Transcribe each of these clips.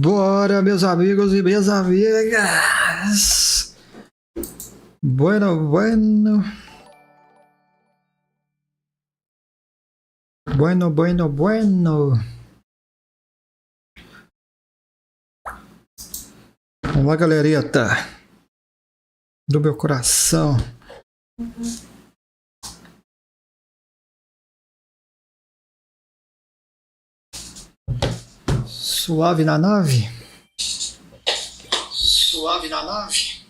Bora, meus amigos e minhas amigas. Bueno, bueno. Bueno, bueno, bueno. Vamos lá, galerita do meu coração. Suave na nave. Suave na nave.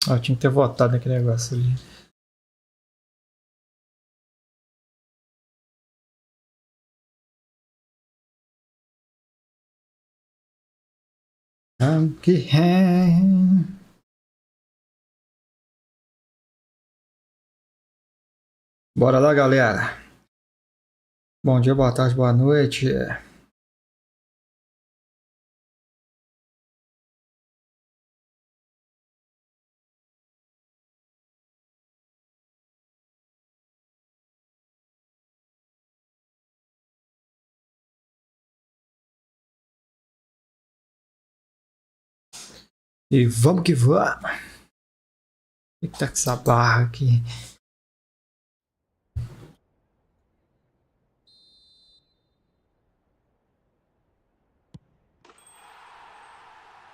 Eu tinha que ter votado naquele negócio ali. Bora lá, galera. Bom dia, boa tarde, boa noite. E vamos que vamos. O que tá com essa barra aqui?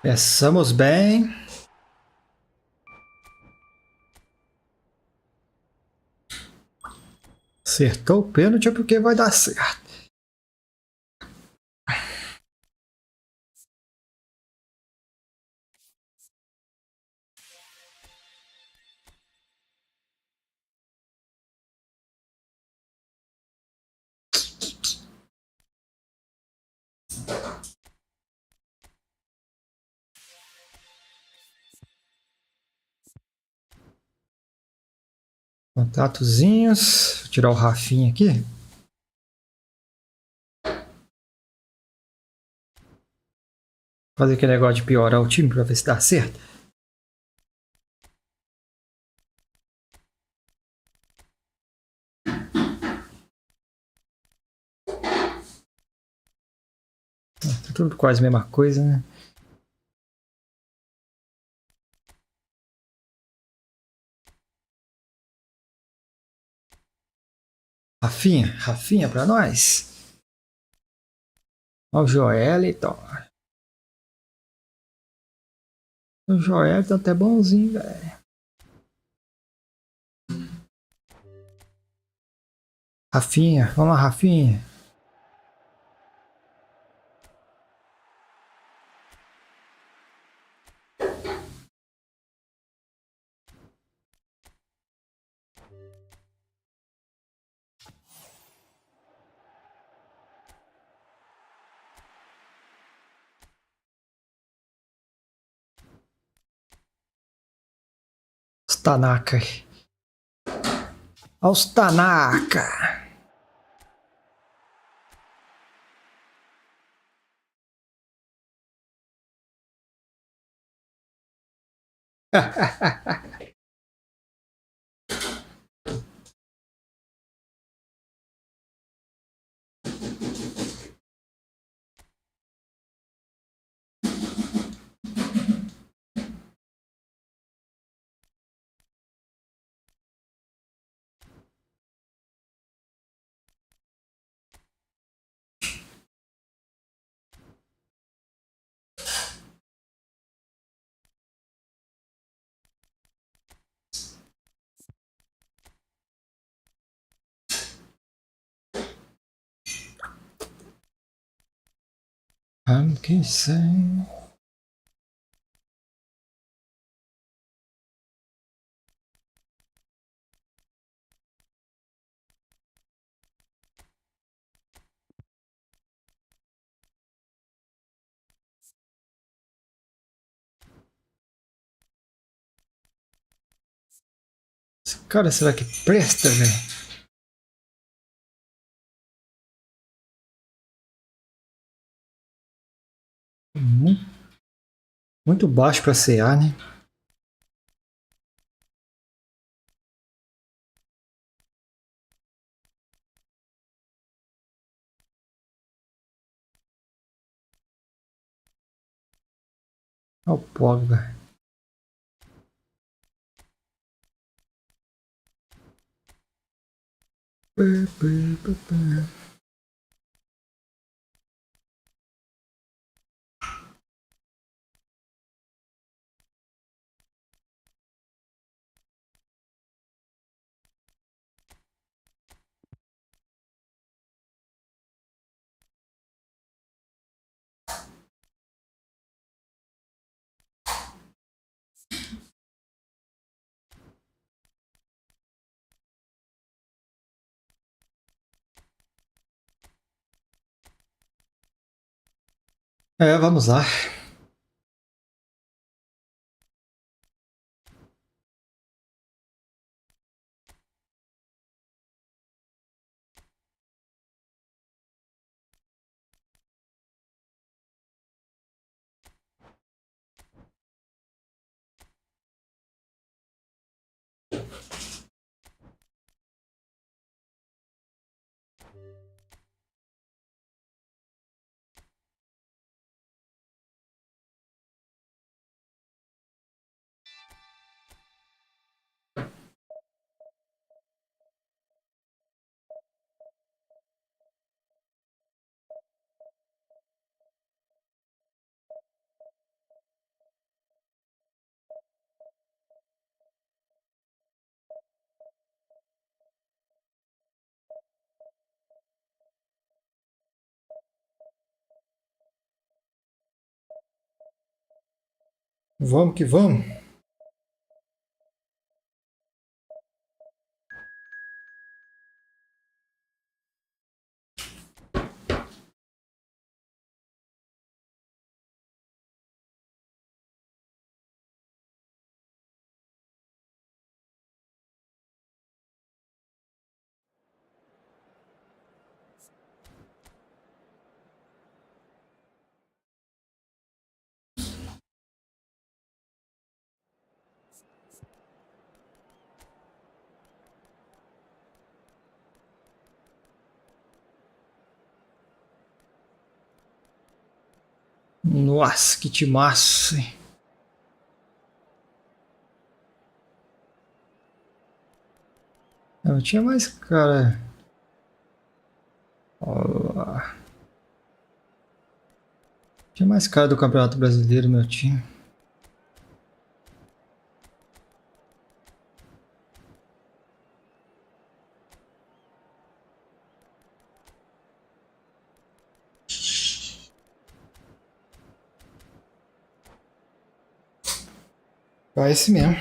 Começamos bem. Acertou o pênalti porque vai dar certo. Contatozinhos. Vou tirar o Rafinha aqui. Fazer aquele negócio de piorar o time pra ver se dá certo. Tá tudo quase a mesma coisa, né? Rafinha pra nós. Ó o Joeliton. O Joeliton tá até bonzinho, velho. Rafinha, vamos lá, Rafinha. Os Tanaka. Olha os Tanaka. Que sei. Esse cara, será que presta, velho? Muito baixo para CA, né? Olha o Pogba. Vamos lá. Vamos que vamos. Nossa, que timaço. Não tinha mais cara. Ó, tinha mais cara do Campeonato Brasileiro, meu time. Vai esse mesmo.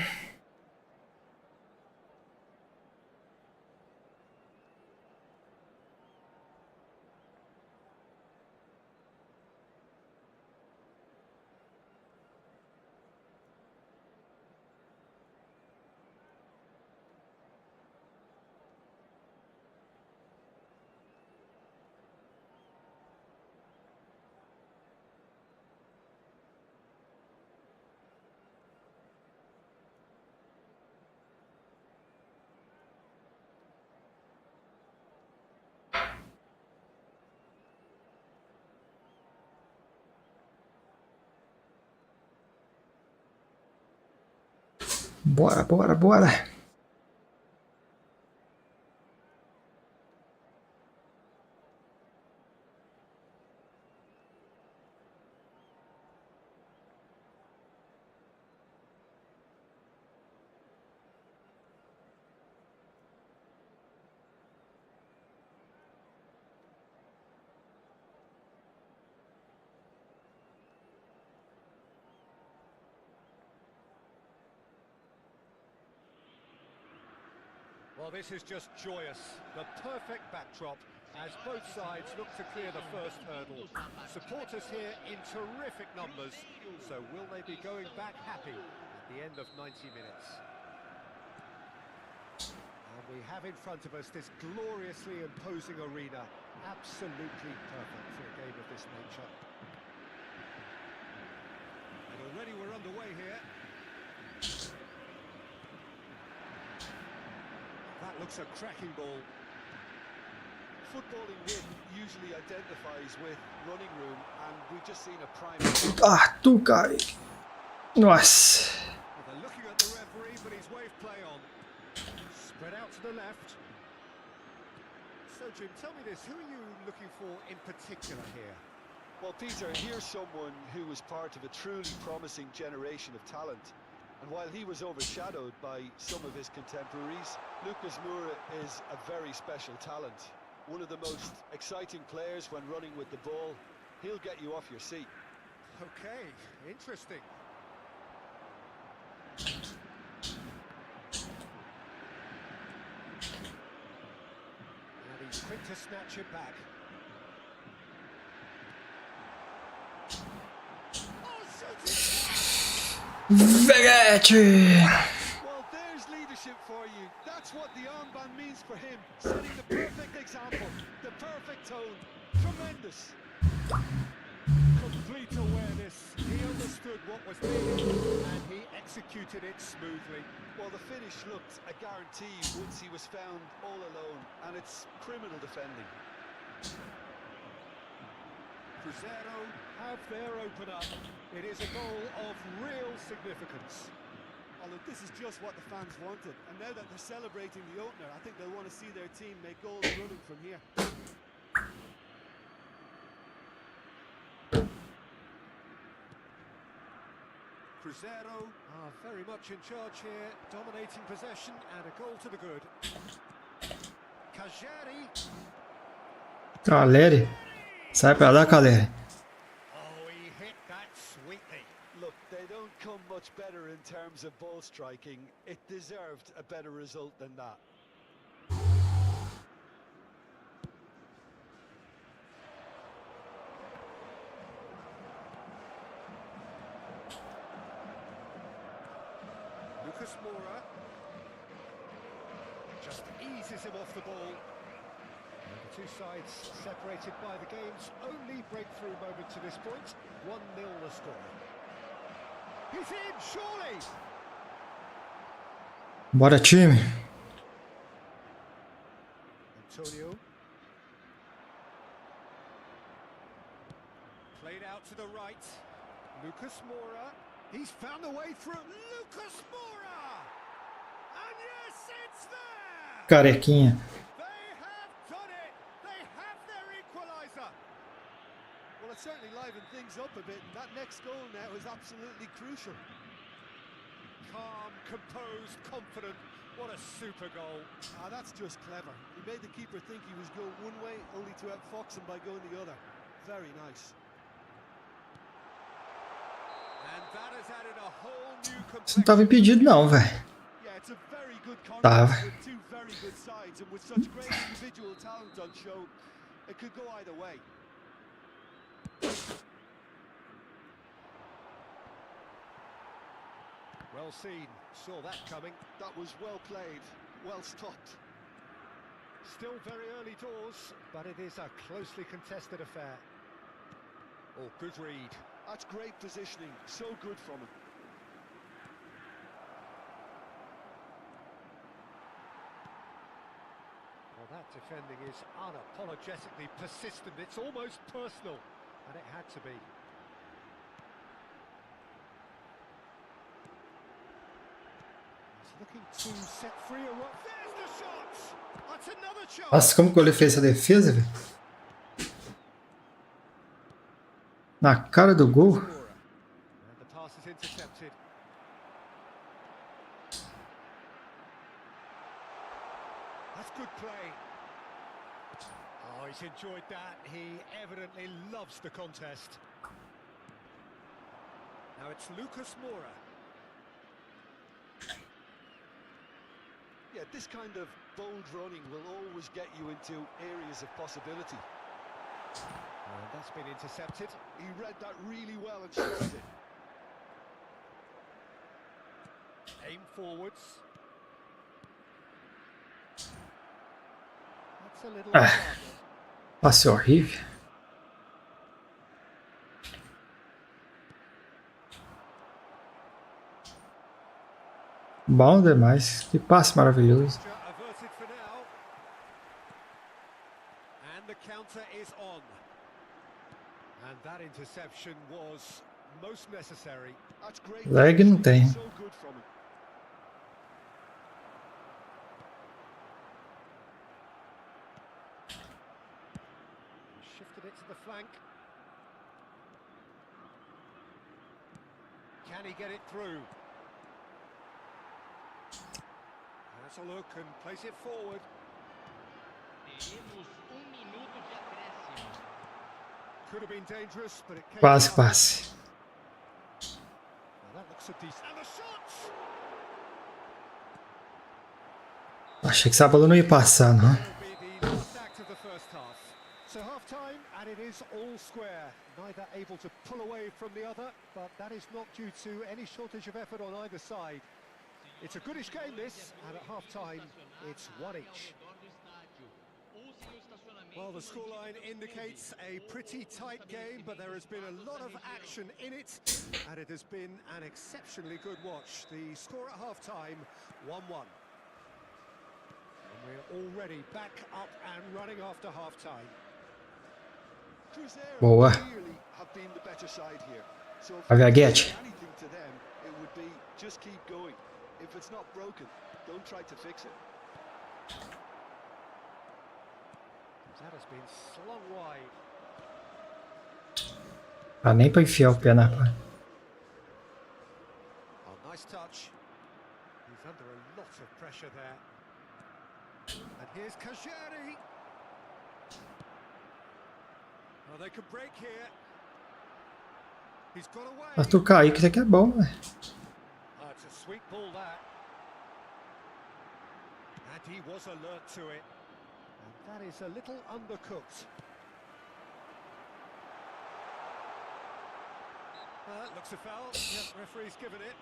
Bora, bora, bora. Well, this is just joyous. The perfect backdrop as both sides look to clear the first hurdle. Supporters here in terrific numbers. So will they be going back happy at the end of 90 minutes? And we have in front of us this gloriously imposing arena. Absolutely perfect for a game of this nature. And already away here. That looks a cracking ball. Footballing win usually identifies with running room, and we've just seen a prime. Ah, tu cai. Nossa. Well, they're looking at the referee, but he's waved play on. Spread out to the left. So, Jim, tell me this, who are you looking for in particular here? Well, Peter, here's someone who was part of a truly promising generation of talent. And while he was overshadowed by some of his contemporaries, Lucas Moura is a very special talent. One of the most exciting players when running with the ball. He'll get you off your seat. Okay, interesting. And he's quick to snatch it back. Oh, Veguete. Well, there's leadership for you. That's what the armband means for him. Setting the perfect example, the perfect tone. Tremendous. Complete awareness. He understood what was needed and he executed it smoothly. Well, the finish looked a guarantee once he was found all alone, and it's criminal defending. Primeira have their opener. It is a goal of real significance. Oh, look, this is just what the fans wanted, and now that they're celebrating the opener, I think they'll want to see their team make goals running from here. Primeira are very much in charge here, dominating possession and a goal to the good. Kajari. Caleri. Sai pra lá, Caleri. Oh, he hit that sweetly. Look, they don't come much better in terms of ball striking. It deserved a better result than that. Lucas Moura just eases him off the ball. And the two sides separated by the game's only breakthrough moment to this point. 1-0 the score. He's in, surely! Bora, time. Antonio. Played out to the right. Lucas Moura. He's found a way through. Lucas Moura! And yes, it's there! Carequinha. They have done it! They have their equaliser! Well, it certainly livened things up a bit, and that next goal now is absolutely crucial. Calm, composed, confident. What a super goal. Ah, that's just clever. He made the keeper think he was going one way, only to outfox him by going the other. Very nice. And that has added a whole new Isso não tava impedido não, velho. Yeah, it's a very good Tava. contest with two very good sides, and with such great individual talent on show, it could go either way. Well seen. Saw that coming. That was well played, well stopped. Still very early doors, but it is a closely contested affair. Oh, good read. That's great positioning, so good from him. Well, that defending is unapologetically persistent. It's almost personal, and it had to be. He's looking to set free a run. There's the shot! That's another chance! Nossa, como que ele fez essa defesa, velho? Na cara do gol. And the pass is intercepted. That's good play. Oh, he's enjoyed that. He evidently loves the contest. Now it's Lucas Moura. Yeah, this kind of bold running will always get you into areas of possibility. And that's been intercepted. He read that really well and shot it. Aim forwards. That's a little Ah. hard. Passe horrível. Bom demais. Que passe maravilhoso. Averted for now. And the counter is on. And that interception was most necessary. That's great. Lag não tem. So good from him. Shifted it to the flank. Can he get it through? Has a look and place it forward. Could have been dangerous, but it came Quase out. passe. Now that looks a decent. And the shots! Achei que essa bola não ia passar, não. Will be the last act of the first half. So half time, and it is all square. Neither able to pull away from the other, but that is not due to any shortage of effort on either side. It's a goodish game this, and at half time, it's one each. Well, the scoreline indicates a pretty tight game, but there has been a lot of action in it, and it has been an exceptionally good watch. The score at half time, 1-1. And we're already back up and running after half time. Boa. Clearly have been the better side here. So if Vai ver a I Get. say anything to them, it would be just keep going. If it's not broken, don't try to fix it. That has been slung wide. Ah, nem pra enfiar o pé na pá. Oh, nice touch. He's under a lot of pressure there. And here's Kajari. Oh, they could break here. He's got away. Arthur Kaique, isso aqui é bom, né? Oh, it's a sweet ball that. And he was alert to it. And that is a little undercooked. Looks a foul. Yep, referee's given it.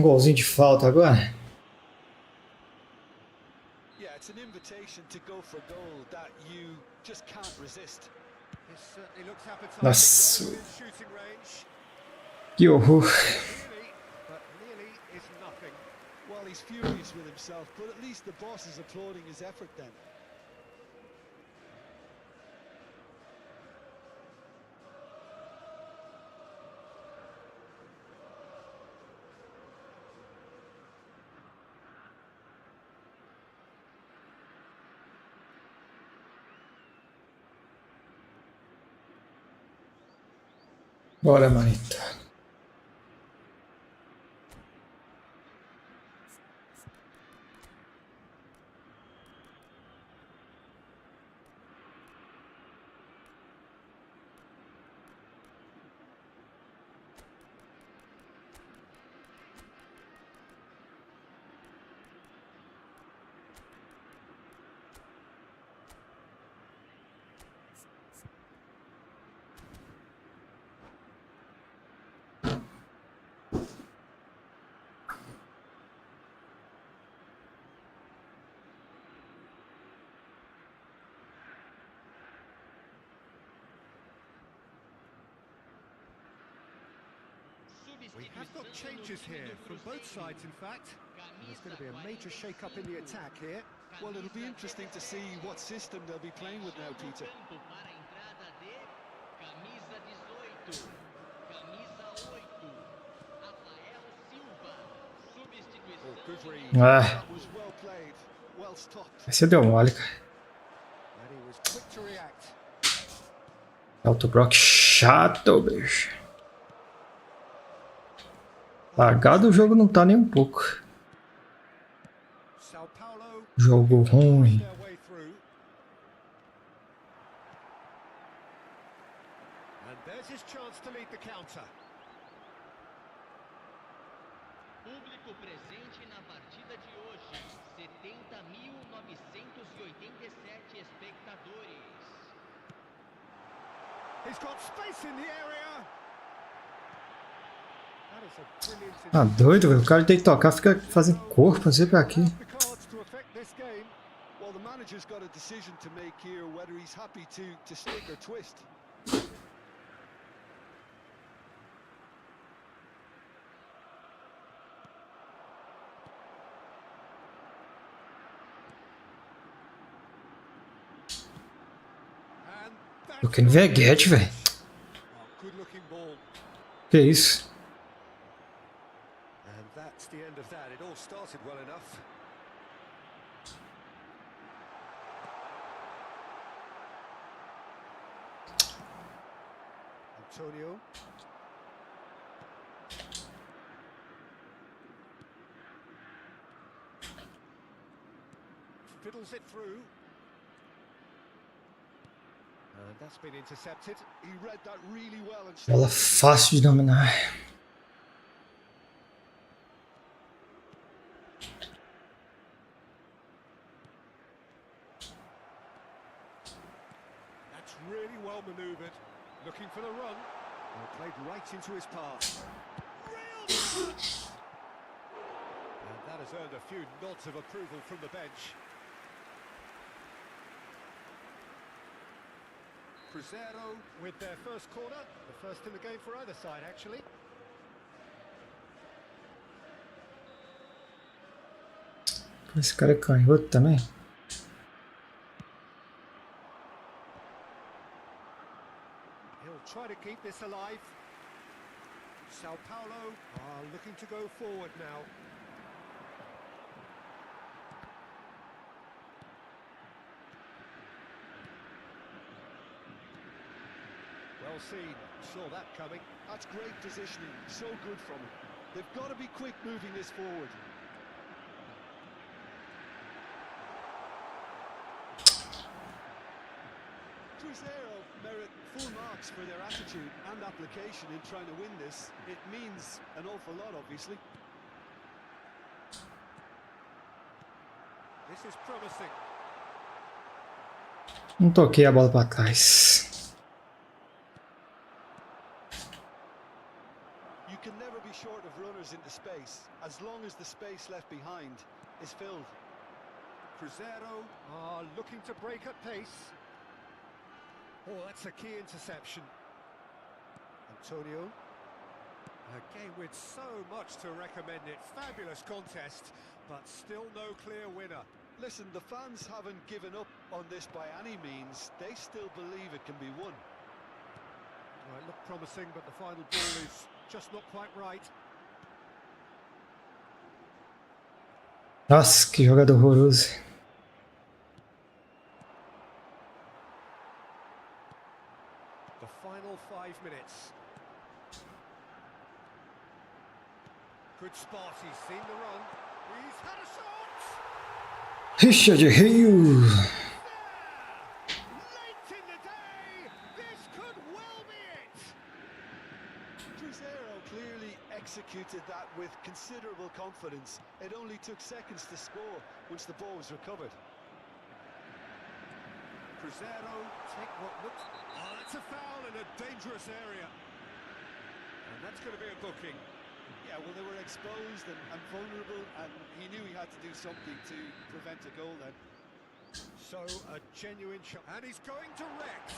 Golzinho de falta agora. Yeah, it's an invitation to go for goal that you just can't resist. It certainly looks appetizing. Nossa. Well within shooting range. Que horror. Nearly, but nearly is nothing. Well, he's furious with himself, but at least the boss is applauding his effort then. Bora, manito. We have got changes here from both sides, in fact. There's going to be a major shake-up in the attack here. Well, it'll be interesting to see what system they'll be playing with now, Peter. Oh, good read. Ah, That was well played, well stopped. esse deu mole, cara. And he was quick to react. Autoblock chato, bicho. Lagado o jogo não tá nem um pouco. Sao Paulo Jogo ruim. their way through. And there's his chance to lead the counter. Público presente na partida de hoje, 70.987 espectadores. He's got space in the area. That is a brilliant Ah, doido, velho. O cara tem que tocar, fica fazendo corpo, não sei pra quê. the cards to affect this game. Well, the manager's got a decision to make here, whether he's happy to stick or twist. Eu quero veguete, velho. Oh, good-looking ball. Que isso? And that's the end of that. It all started well enough. Antonio. Fiddles it through. And that's been intercepted. He read that really well and Bola fácil de dominar. That's really well manoeuvred. Looking for the run. Well, played right into his path. Real touch! And that has earned a few nods of approval from the bench. Primeira with their first corner. The first in the game for either side, actually. Esse cara é canhoto também. He'll try to keep this alive. Sao Paulo are looking to go forward now. Well seen, saw that coming. that's great positioning. So good from him. They've got to be quick moving this forward. Cruzeiro merit full marks for their attitude and application in trying to win this. It means an awful lot, obviously. This is promising. Não toquei a bola para trás. You can never be short of runners into space, as long as the space left behind is filled. Cruzeiro are looking to break at pace. Oh, that's a key interception. Antonio. A game with so much to recommend it. Fabulous contest, but still no clear winner. Listen, the fans haven't given up on this by any means. They still believe it can be won. Well, it looked promising, but the final ball is just not quite right. Nossa, que jogada horrorosa. The final 5 minutes. Good spot, he's seen the run. He's had a shot! Richa de Rio. Late in the day, this could well be it! Cruzeiro clearly executed that with considerable confidence. It only took seconds to score once the ball was recovered. Cruzeiro take what looks... Oh, that's a foul in a dangerous area. And that's going to be a booking. Yeah, well, they were exposed and vulnerable, and he knew he had to do something to prevent a goal then. So, a genuine shot. And he's going to Rex.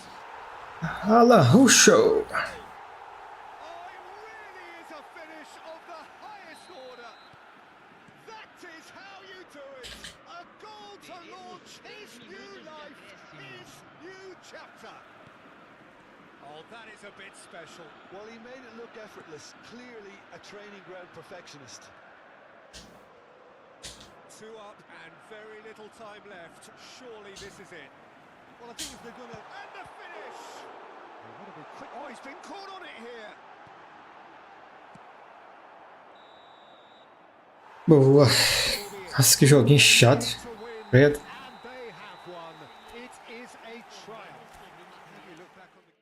Alahucho. Oh, it really is a finish of the highest order. That is how you do it. A goal to launch his new life, his new chapter. Oh, that is a bit special. Well, he made it look effortless. Clearly a training ground perfectionist. 2 up and very little time left. Surely this is it. Well, I think if they're going to... And the finish! Oh, what a big quick... Oh, he's been caught on it here. Boa. Nossa, que joguinho chato. Credo. And they have won. It is a triumph. Have you look back on the...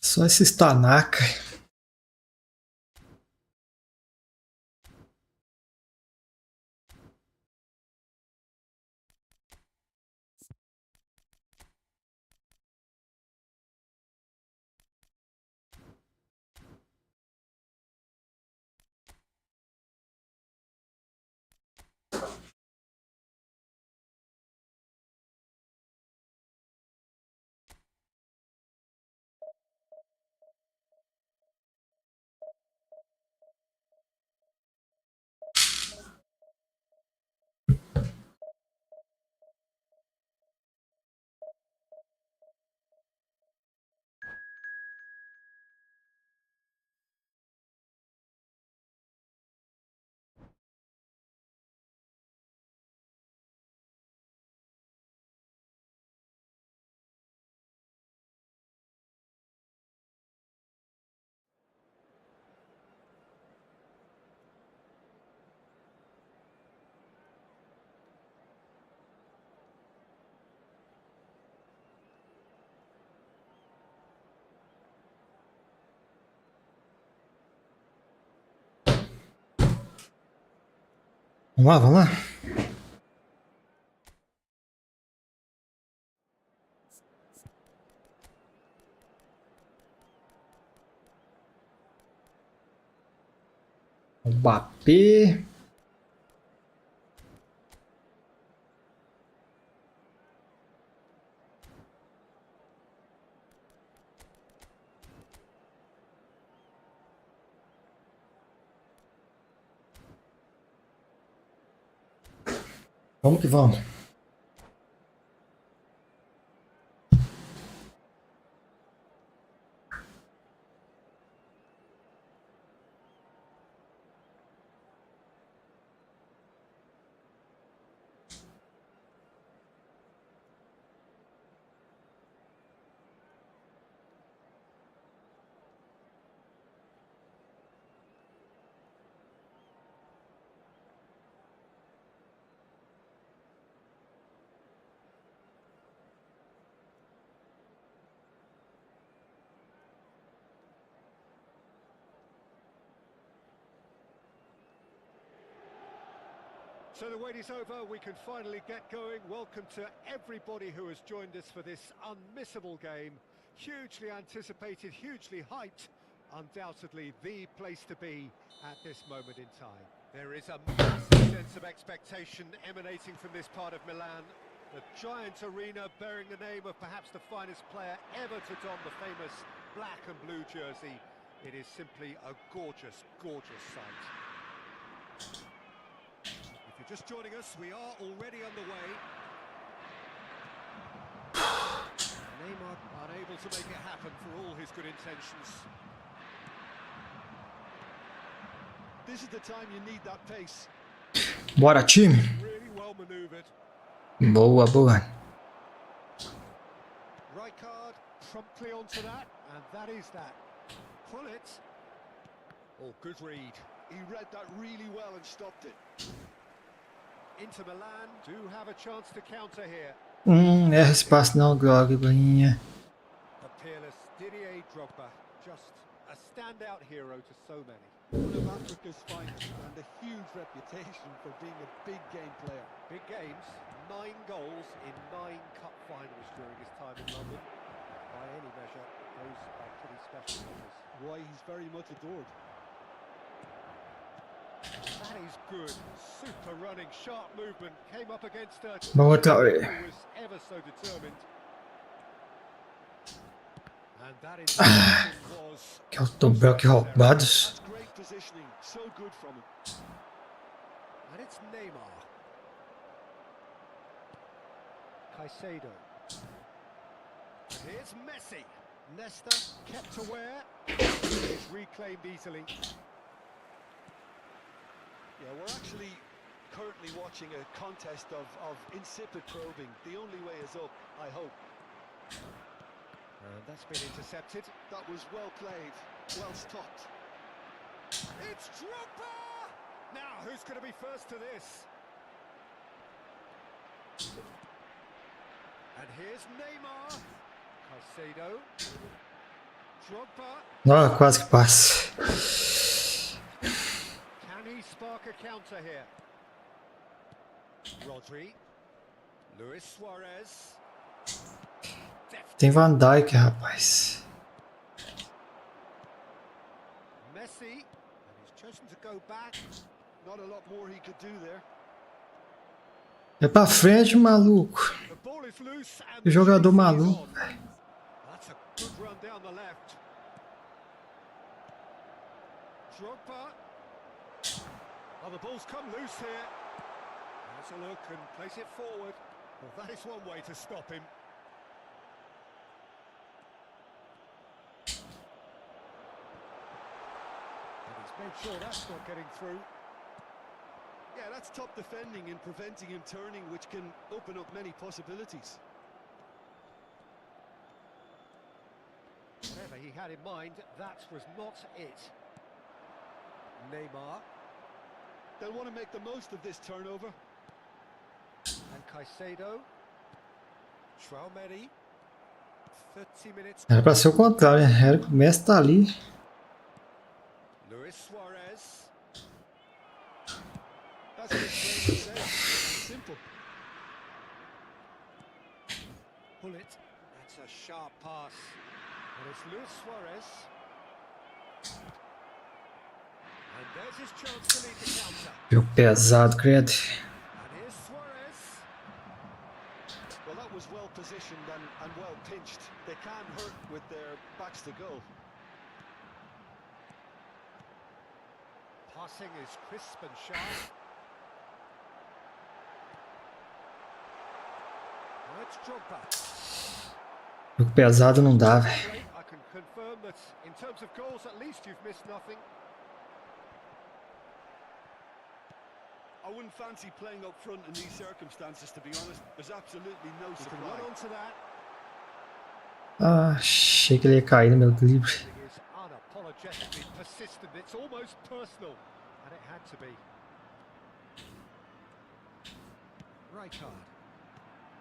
Só esses Tanaka. Vamos lá, vamos lá. Mbappé. Vamos que vamos. So the wait is over, we can finally get going. Welcome to everybody who has joined us for this unmissable game. Hugely anticipated, hugely hyped. Undoubtedly the place to be at this moment in time. There is a massive sense of expectation emanating from this part of Milan. The giant arena bearing the name of perhaps the finest player ever to don the famous black and blue jersey. It is simply a gorgeous, gorgeous sight. If you're just joining us, we are already underway. Neymar unable to make it happen for all his good intentions. This is the time you need that pace. Bora, time. Really well manoeuvred. Boa, boa. Right card, promptly onto that, and that is that. Pull it. Oh, good read. He read that really well and stopped it. Inter Milan do have a chance to counter here. Erra espaço não, Drogba. The peerless Didier Drogba, just a standout hero to so many. One of Africa's finest and a huge reputation for being a big game player. Big games, 9 goals in 9 cup finals during his time in London. By any measure, those are pretty special numbers. Why, he's very much adored. That is good. Super running, sharp movement. Came up against a Boa, who Tauri. was ever so determined. And that interception was Que autobloque roubados. That's great positioning. So good from him. and it's Neymar. Caicedo. And here's Messi. Nesta kept aware. He's reclaimed easily. Yeah, we're actually currently watching a contest of insipid probing. The only way is up, I hope. And that's been intercepted. That was well played, well stopped. It's Drogba! Now, who's going to be first to this? And here's Neymar. Caicedo. Drogba. Não, quase que passa. Can he spark a counter here? Rodri. Luis Suarez. Tem Van Dijk, rapaz. Messi. And he's chosen to go back. Not a lot more he could do there. É pra frente, maluco. The ball is loose and Que jogador the chase is maluco, on. velho. That's a good run down the left. Drogba. Oh, the ball's come loose here. Has a look and place it forward. Well, that is one way to stop him. And he's made sure that's not getting through. Yeah, that's top defending and preventing him turning, which can open up many possibilities. Whatever he had in mind, that was not it. Neymar. They'll want to make the most of this turnover. And Caicedo. Traumeri. 30 minutes. Era pra ser o contrário, né? Era que o Messi tá ali. Luis Suarez. That's what it's said. Simple. Pull it. That's a sharp pass. And it's Luis Suarez. And there's his chance to lead the counter. Jogo pesado, credo. And here's Suarez. Well, that was well positioned and well pinched. They can hurt with their backs to goal. Passing is crisp and sharp. Now it's Drogba. Jogo pesado não dá, velho. I can confirm that in terms of goals, at least you've missed nothing. I wouldn't fancy playing up front in these circumstances, to be honest. There's absolutely no You can supply. run onto that. Ah, achei que ele ia cair no meu drible. It is unapologetically persistent. It's almost personal, and it had to be. Rijkaard.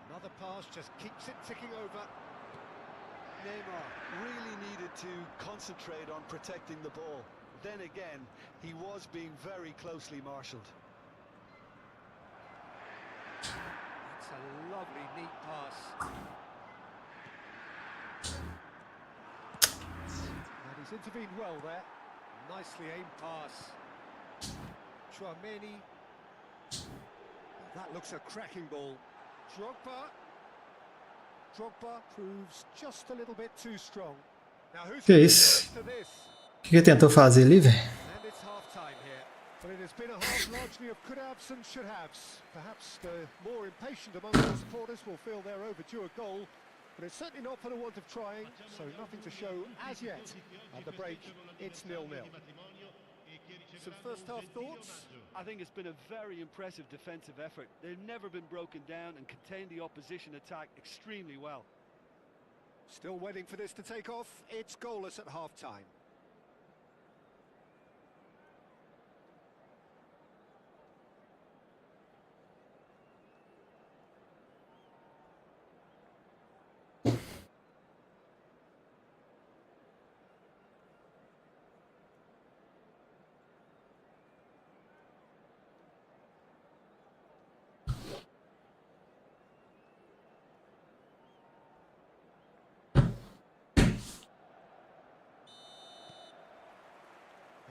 Another pass just keeps it ticking over. Neymar really needed to concentrate on protecting the ball. Then again, he was being very closely marshalled. That's a lovely, neat pass. And he's intervened well there. Nicely aimed pass. Traumeri. That looks a cracking ball. Drogba. Drogba proves just a little bit too strong. Now who's Que going isso? to this? O que ele tentou fazer ali, velho? And it's half-time here. But it has been a half largely of could-haves and should-haves. Perhaps the more impatient among the supporters will feel they're overdue a goal, but it's certainly not for the want of trying, so nothing to show as yet. At the break, it's 0-0. Some first-half thoughts? I think it's been a very impressive defensive effort. They've never been broken down and contained the opposition attack extremely well. Still waiting for this to take off. It's goalless at half-time.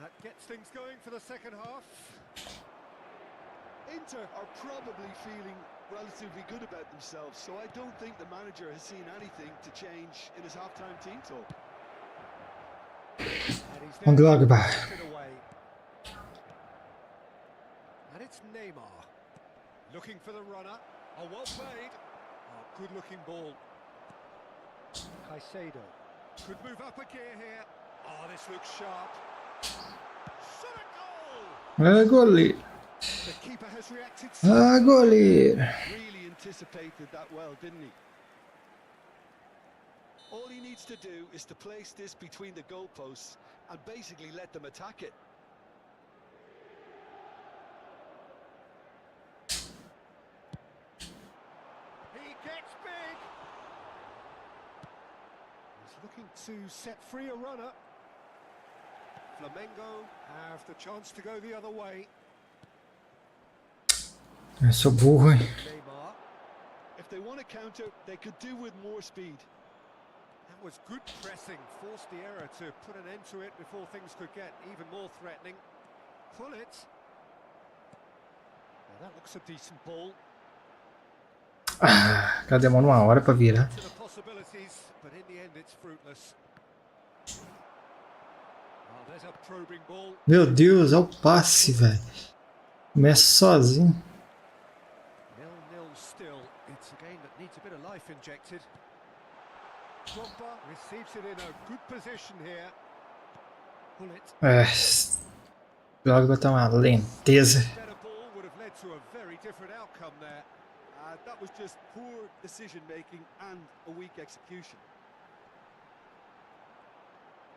That gets things going for the second half. Inter are probably feeling relatively good about themselves, so I don't think the manager has seen anything to change in his half-time team talk. And he's On there Drogba. to put it away. And it's Neymar. Looking for the runner. Oh, well played. Oh, good-looking ball. Caicedo. Could move up a gear here. Oh, this looks sharp. Shot a goal! Ah, goleiro. The keeper has reacted. Ah, goleiro. Really anticipated that well, didn't he? All he needs to do is to place this between the goalposts and basically let them attack it. He gets big. He's looking to set free a runner. Flamengo have the chance to go the other way. Eu sou burro, hein? Neymar. If they want to counter, they could do with more speed. That was good pressing, forced the error to put an end to it before things could get even more threatening. Pull it. Well, that looks a decent ball. Ah, cara, demora uma hora pra virar. To the possibilities, but in the end it's fruitless. Oh, there's a probing ball. Meu Deus, olha o passe, velho. Começa sozinho. 0-0 still. It's a game that needs a bit of life injected. Conta receives it in a good position here. Pull it. É, logo vai estar uma lenteza. Better ball would have led to a very different outcome there. That was just poor decision-making and a weak execution.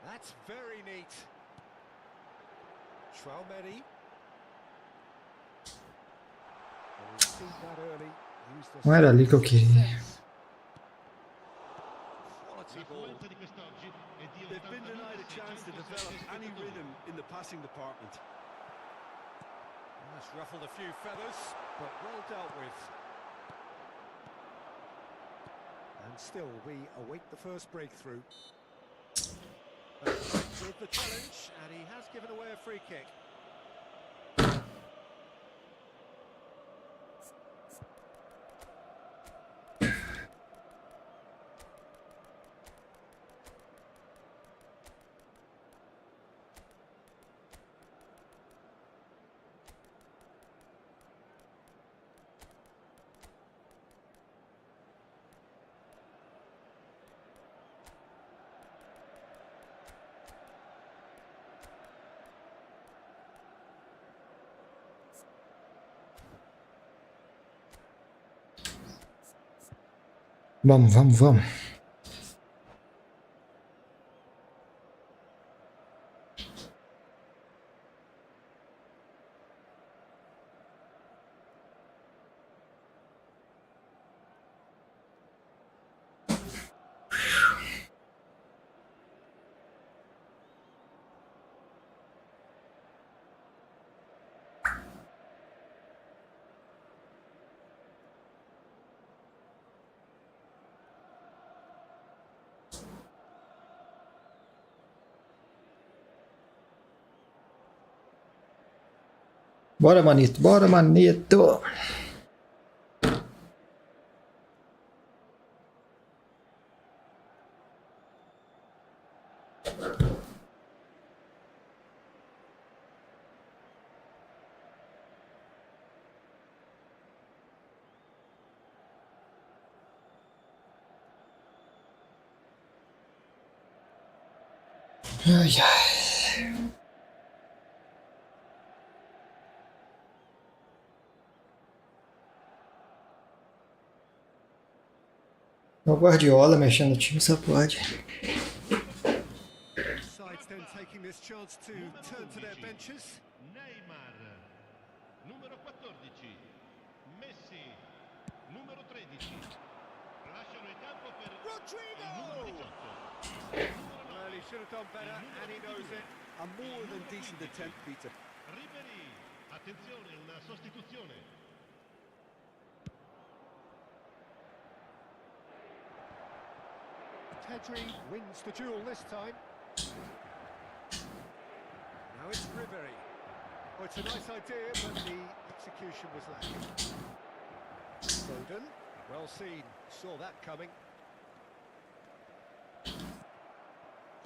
That's very neat. Traumeri. Well, we've seen that early. Used the Não era ali que eu queria. quality ball. They've been denied a chance to develop any rhythm in the passing department. That's ruffled a few feathers, but well dealt with. And still, we await the first breakthrough. With the challenge, and he has given away a free kick. Vamos, vamos, vamos. Bora, manito, bora, manito. Ai, ai. O Guardiola mexendo no time só pode. Sides then taking this chance to turn to their benches. Neymar, numero 14, Messi, numero 13. Lasciano il campo per il numero Rodrigo! 18. Well, he should have done better, and he knows it. A more than decent attempt, Peter. Ribery, attenzione, una sostituzione. Pedri wins the duel this time. Now it's Ribery. Oh, it's a nice idea, but the execution was lacking. Foden, well seen, saw that coming.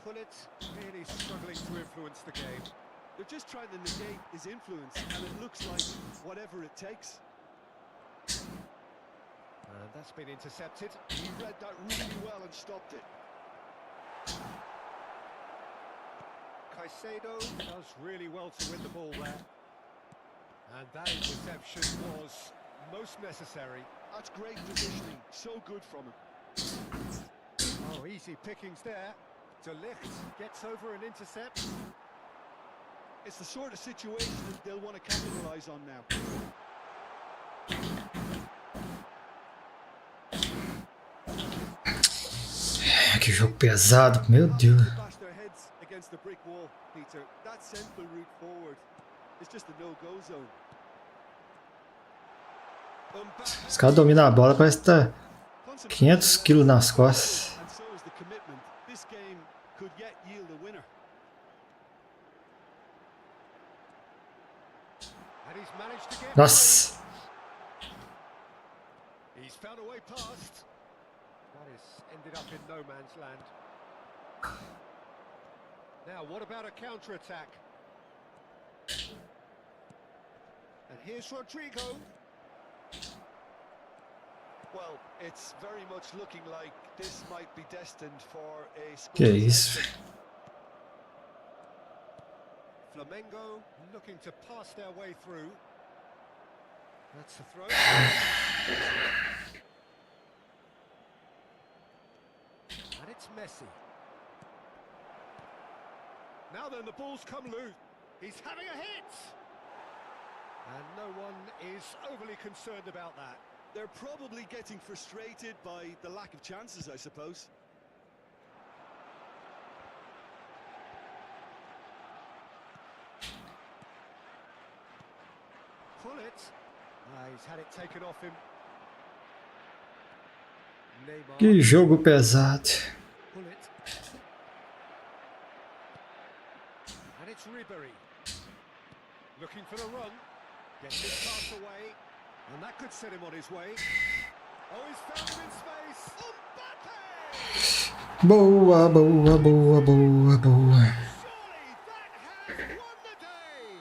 Pullet really struggling to influence the game. They're just trying to negate his influence, and it looks like whatever it takes. And that's been intercepted. He read that really well and stopped it. Caicedo does really well to win the ball there. And that interception was most necessary. That's great positioning. So good from him. Oh, easy pickings there. De Ligt gets over and intercepts. It's the sort of situation that they'll want to capitalise on now. Que jogo pesado, meu Deus. Bash their heads against the brick wall, Peter. That simple route forward is just a no-go zone. Os caras dominam a bola, parece que tá 500 quilos nas costas. And so is the commitment. This game could yet yield a winner. And he's managed to get Nossa. free. He's found a way past. That is ended up in no man's land. Now, what about a counter-attack? And here's Rodrigo. Well, it's very much looking like this might be destined for a Que score. isso? Flamengo looking to pass their way through. That's the throw. And it's Messi. Now then, the ball's come loose. He's having a hit. And no one is overly concerned about that. They're probably getting frustrated by the lack of chances, I suppose. Pull it. He's had it taken off him. Neymar. Que jogo pesado. Pull it. And it's Ribery. Looking for the run. Gets his pass away. And that could set him on his way. Oh, he's found him in space. Mbappe! Boa, boa, boa, boa, boa. Surely that has won the day!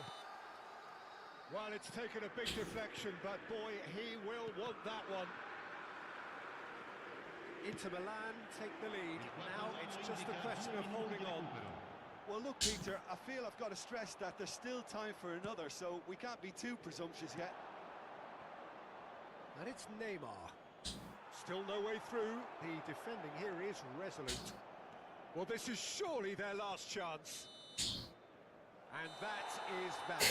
Well, it's taken a big deflection, but boy, he will want that one. Inter Milan take the lead. Now it's just a question of holding on. Well, look, Peter, I feel I've got to stress that there's still time for another, so we can't be too presumptuous yet. And it's Neymar. Still no way through. The defending here is resolute. Well, this is surely their last chance. And that is that.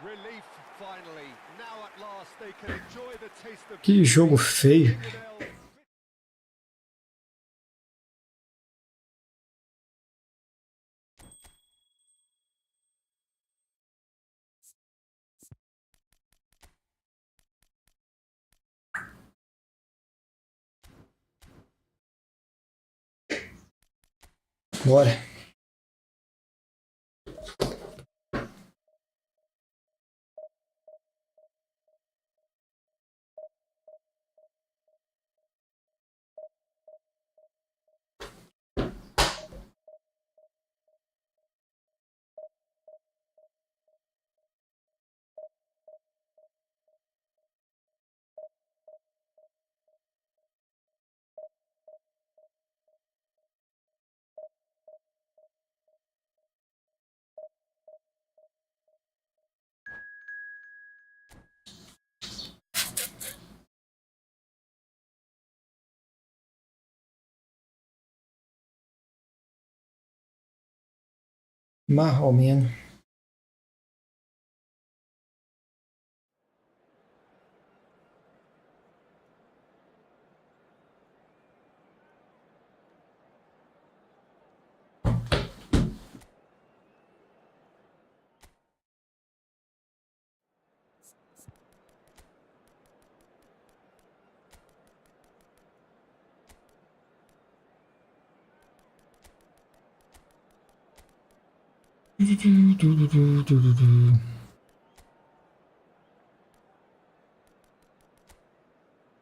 Relief finally. Now at last they can enjoy the taste of... Que jogo feio. Bora. Mais ou menos.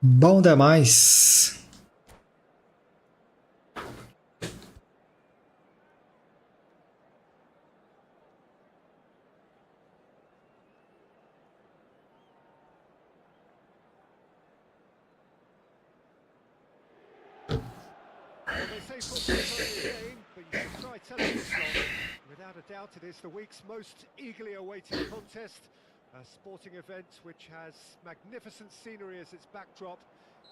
Bom demais. Well, they say football is only a game, but you should try telling this one. Without a doubt, it is the week's most eagerly awaited contest. A sporting event which has magnificent scenery as its backdrop.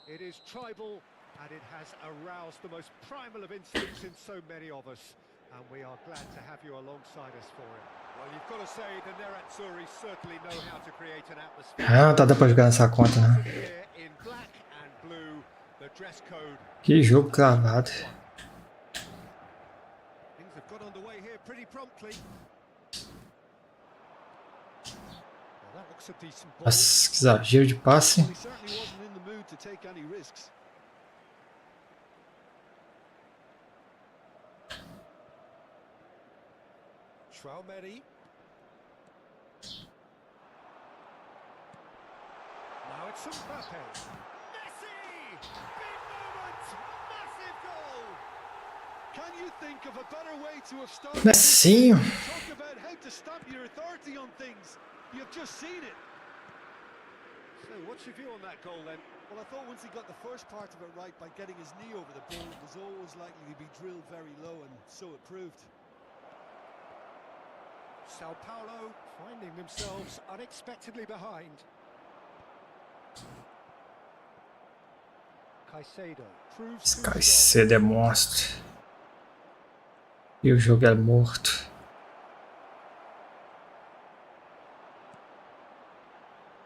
It is tribal And it has aroused the most primal of instincts in so many of us. And we are glad to have you alongside us for it. Well, you've got to say the Nerazzurri certainly know how to create an atmosphere. Ah, tá depois de jogar nessa conta, né? Here in black and blue, the dress code. Que jogo cravado. Things have got underway here pretty promptly. Well, that looks a decent ball. Nossa, que exagero de passe. Well, he certainly wasn't in the mood to take any risks. Traumeri. Now it's Mbappe. Messi! Big moment! Massive goal! Can you think of a better way to have started? Messinho. Talk about how to stamp your authority on things. You've just seen it. So what's your view on that goal then? Well, I thought once he got the first part of it right by getting his knee over the ball, it was always likely to be drilled very low, and so it proved. Sao Paulo finding themselves unexpectedly behind. Caicedo proves too strong. Caicedo é monstro. E o jogo é morto.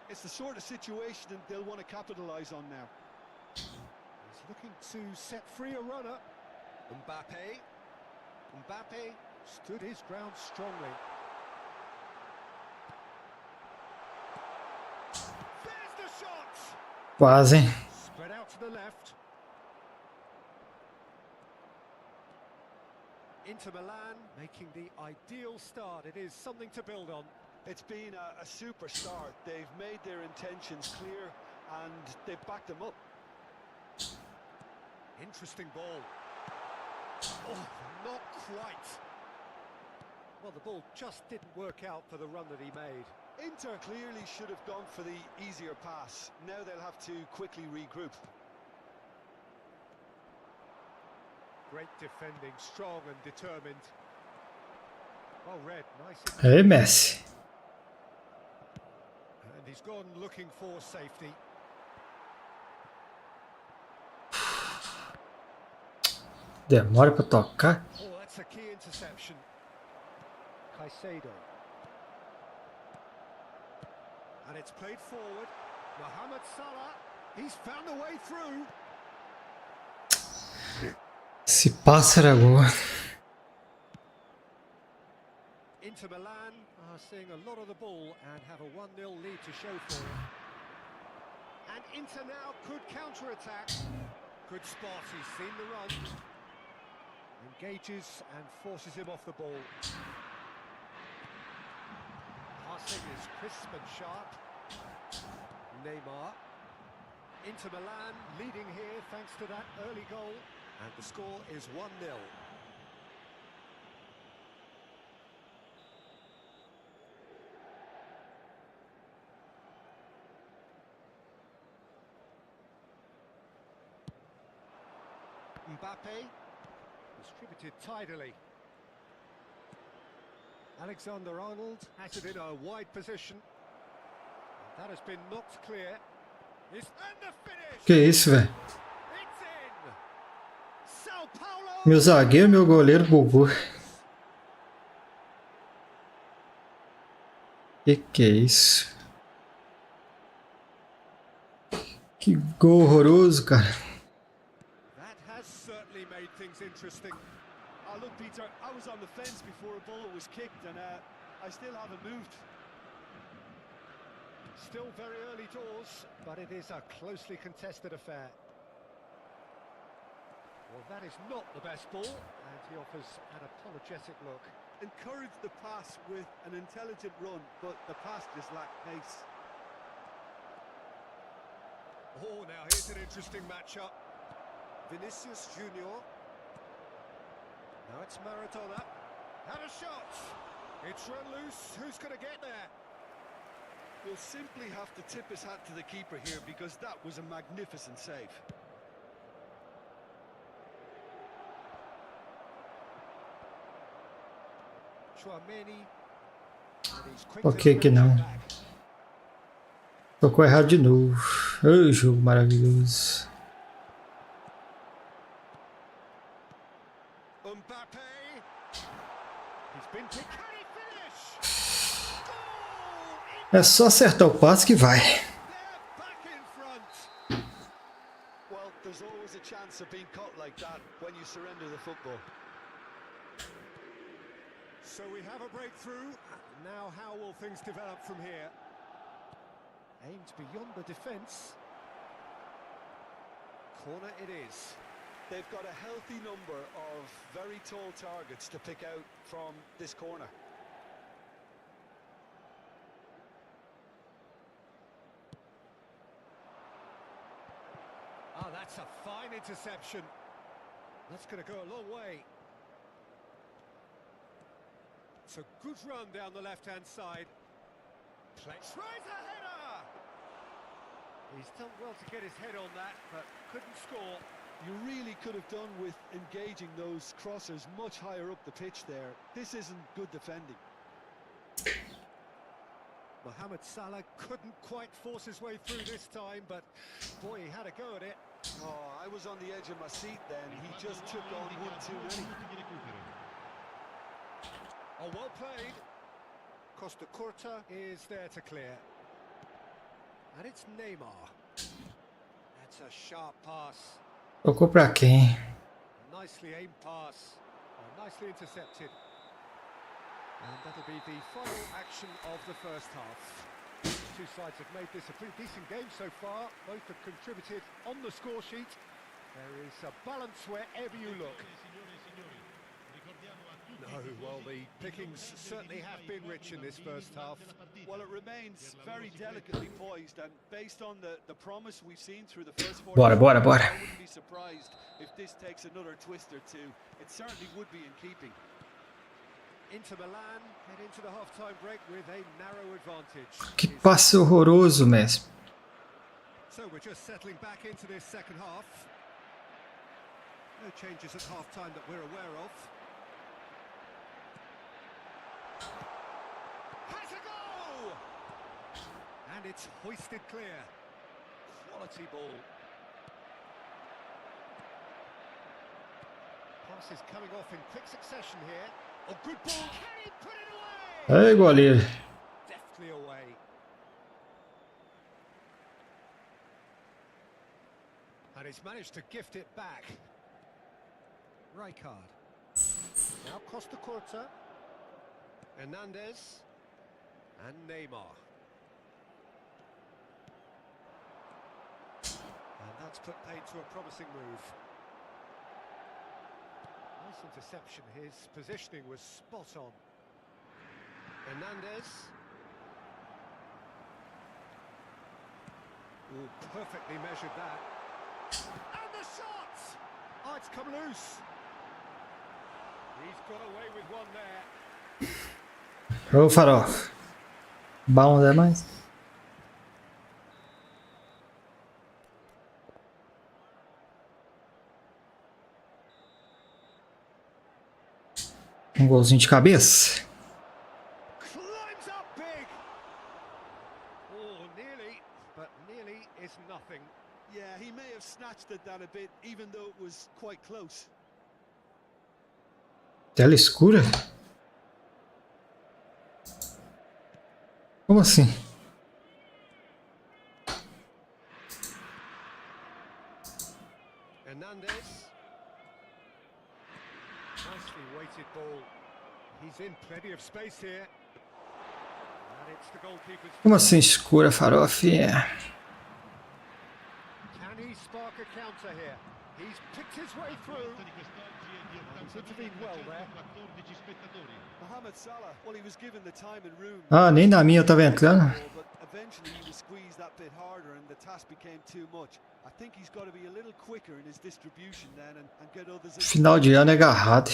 It's the sort of situation that they'll want to capitalize on now. He's looking to set free a runner. Mbappe. Mbappe stood his ground strongly. There's the shot! Quase, hein? Spread out to the left. Inter Milan making the ideal start. It is something to build on. It's been a super start. They've made their intentions clear and they've backed them up. Interesting ball. Oh, not quite. Well, the ball just didn't work out for the run that he made. Inter clearly should have gone for the easier pass. Now they'll have to quickly regroup. Great defending, strong and determined. Well read, nice. Ei, Messi. And he's gone looking for safety. Demora pra tocar. Oh, that's a key interception. Caicedo. And it's played forward. Mohamed Salah. He's found a way through. Se passa era gol. Inter Milan are seeing a lot of the ball and have a 1-0 lead to show for it. And Inter now could counter-attack. Good spot, he's seen the run. Engages and forces him off the ball. Passing is crisp and sharp. Neymar. Inter Milan leading here thanks to that early goal. And the score is 1-0. Mbappe, distributed tidily. Alexander-Arnold has it in a wide position. That has been knocked clear. And the finish! Que isso, velho? It's in! Sao Paulo! Meu zagueiro, meu goleiro bugou. Que é isso? Que gol horroroso, cara. That has certainly made things interesting. Look, Peter, I was on the fence before a ball was kicked, and I still haven't moved. Still very early doors, but it is a closely contested affair. Well, that is not the best ball, and he offers an apologetic look. Encouraged the pass with an intelligent run, but the pass just lacked pace. Oh, now here's an interesting matchup. Vinicius Junior. Now it's Maradona. And a shot. It's run loose. Who's going to get there? We'll simply have to tip his hat to the keeper here because that was a magnificent save. Chouameni. Por que não? Tocou errado de novo. Ai, jogo maravilhoso. É só acertar o passe que vai. They're back in front. Well, there's always a chance of being caught like that when you surrender the football. So we have a breakthrough. Now how will things develop from here? Aimed beyond the defence. Corner it is. They've got a healthy number of very tall targets to pick out from this corner. Oh, that's a fine interception. That's going to go a long way. It's a good run down the left-hand side. Tries a header! He's done well to get his head on that, but couldn't score. You really could have done with engaging those crossers much higher up the pitch there. This isn't good defending. Mohamed Salah couldn't quite force his way through this time, but boy, he had a go at it. Oh, I was on the edge of my seat then. He just took on one too many. Oh, well played. Costa Curta is there to clear. And it's Neymar. That's a sharp pass. Tocou pra quem? Nicely aimed pass. Nicely intercepted. And that'll be the final action of the first half. The two sides have made this a pretty decent game so far. Both have contributed on the score sheet. There is a balance wherever you look. No, well, the pickings certainly have been rich in this first half. Well, it remains very delicately poised, and based on the promise we've seen through the first 4 Bora, bora, I bora. wouldn't be surprised if this takes another twist or two. It certainly would be in keeping. Inter Milan head into the half-time break with a narrow advantage. Que passe horroroso, Messi. So we're just settling back into this second half. No changes at half-time that we're aware of. Has a go! And it's hoisted clear. Quality ball. Passes coming off in quick succession here. Oh, good ball. Can he put it away? Ei, goleiro. Deftly away. And he's managed to gift it back. Rijkaard. Now Costa Curta. Hernandez. And Neymar. And that's put paid to a promising move. Nice interception. His positioning was spot on. Hernandez. Ooh, perfectly measured that. And the shot! Oh, it's come loose. He's got away with one there. Ô, farofa. Bom demais. Um golzinho de cabeça. Climbs up big. Oh, nearly, but nearly is nothing. Yeah, he may have snatched at that a bit, even though it was quite close. Tela escura? Como assim? Hernandez. Nicely weighted ball. He's in plenty of space here. And it's the goalkeeper's. Como assim escura, farofinha? Can he spark a counter here? He's picked his way through. He's intervened well there. Mohamed Salah, well, he was given the time and room. Ah, nem na minha eu tava entrando. But eventually he was squeezed that bit harder and the task became too much. I think he's got to be a little quicker in his distribution then and get others in. Final de ano é agarrado.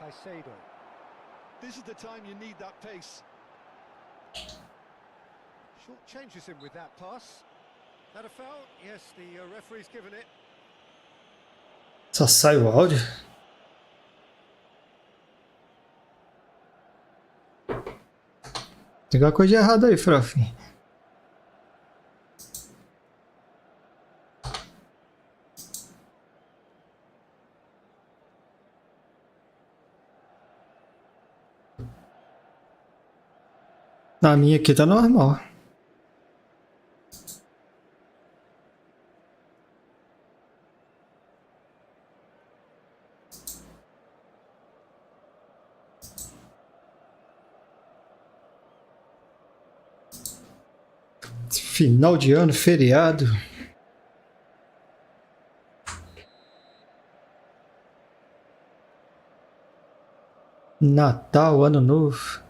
Caicedo. This is the time you need that pace. Short changes him with that pass. That a foul? Yes, the referee's given it. Só sai o áudio? Tem alguma coisa de errado aí, farofinha. Na minha aqui tá normal. Final de ano, feriado. Natal, Ano Novo.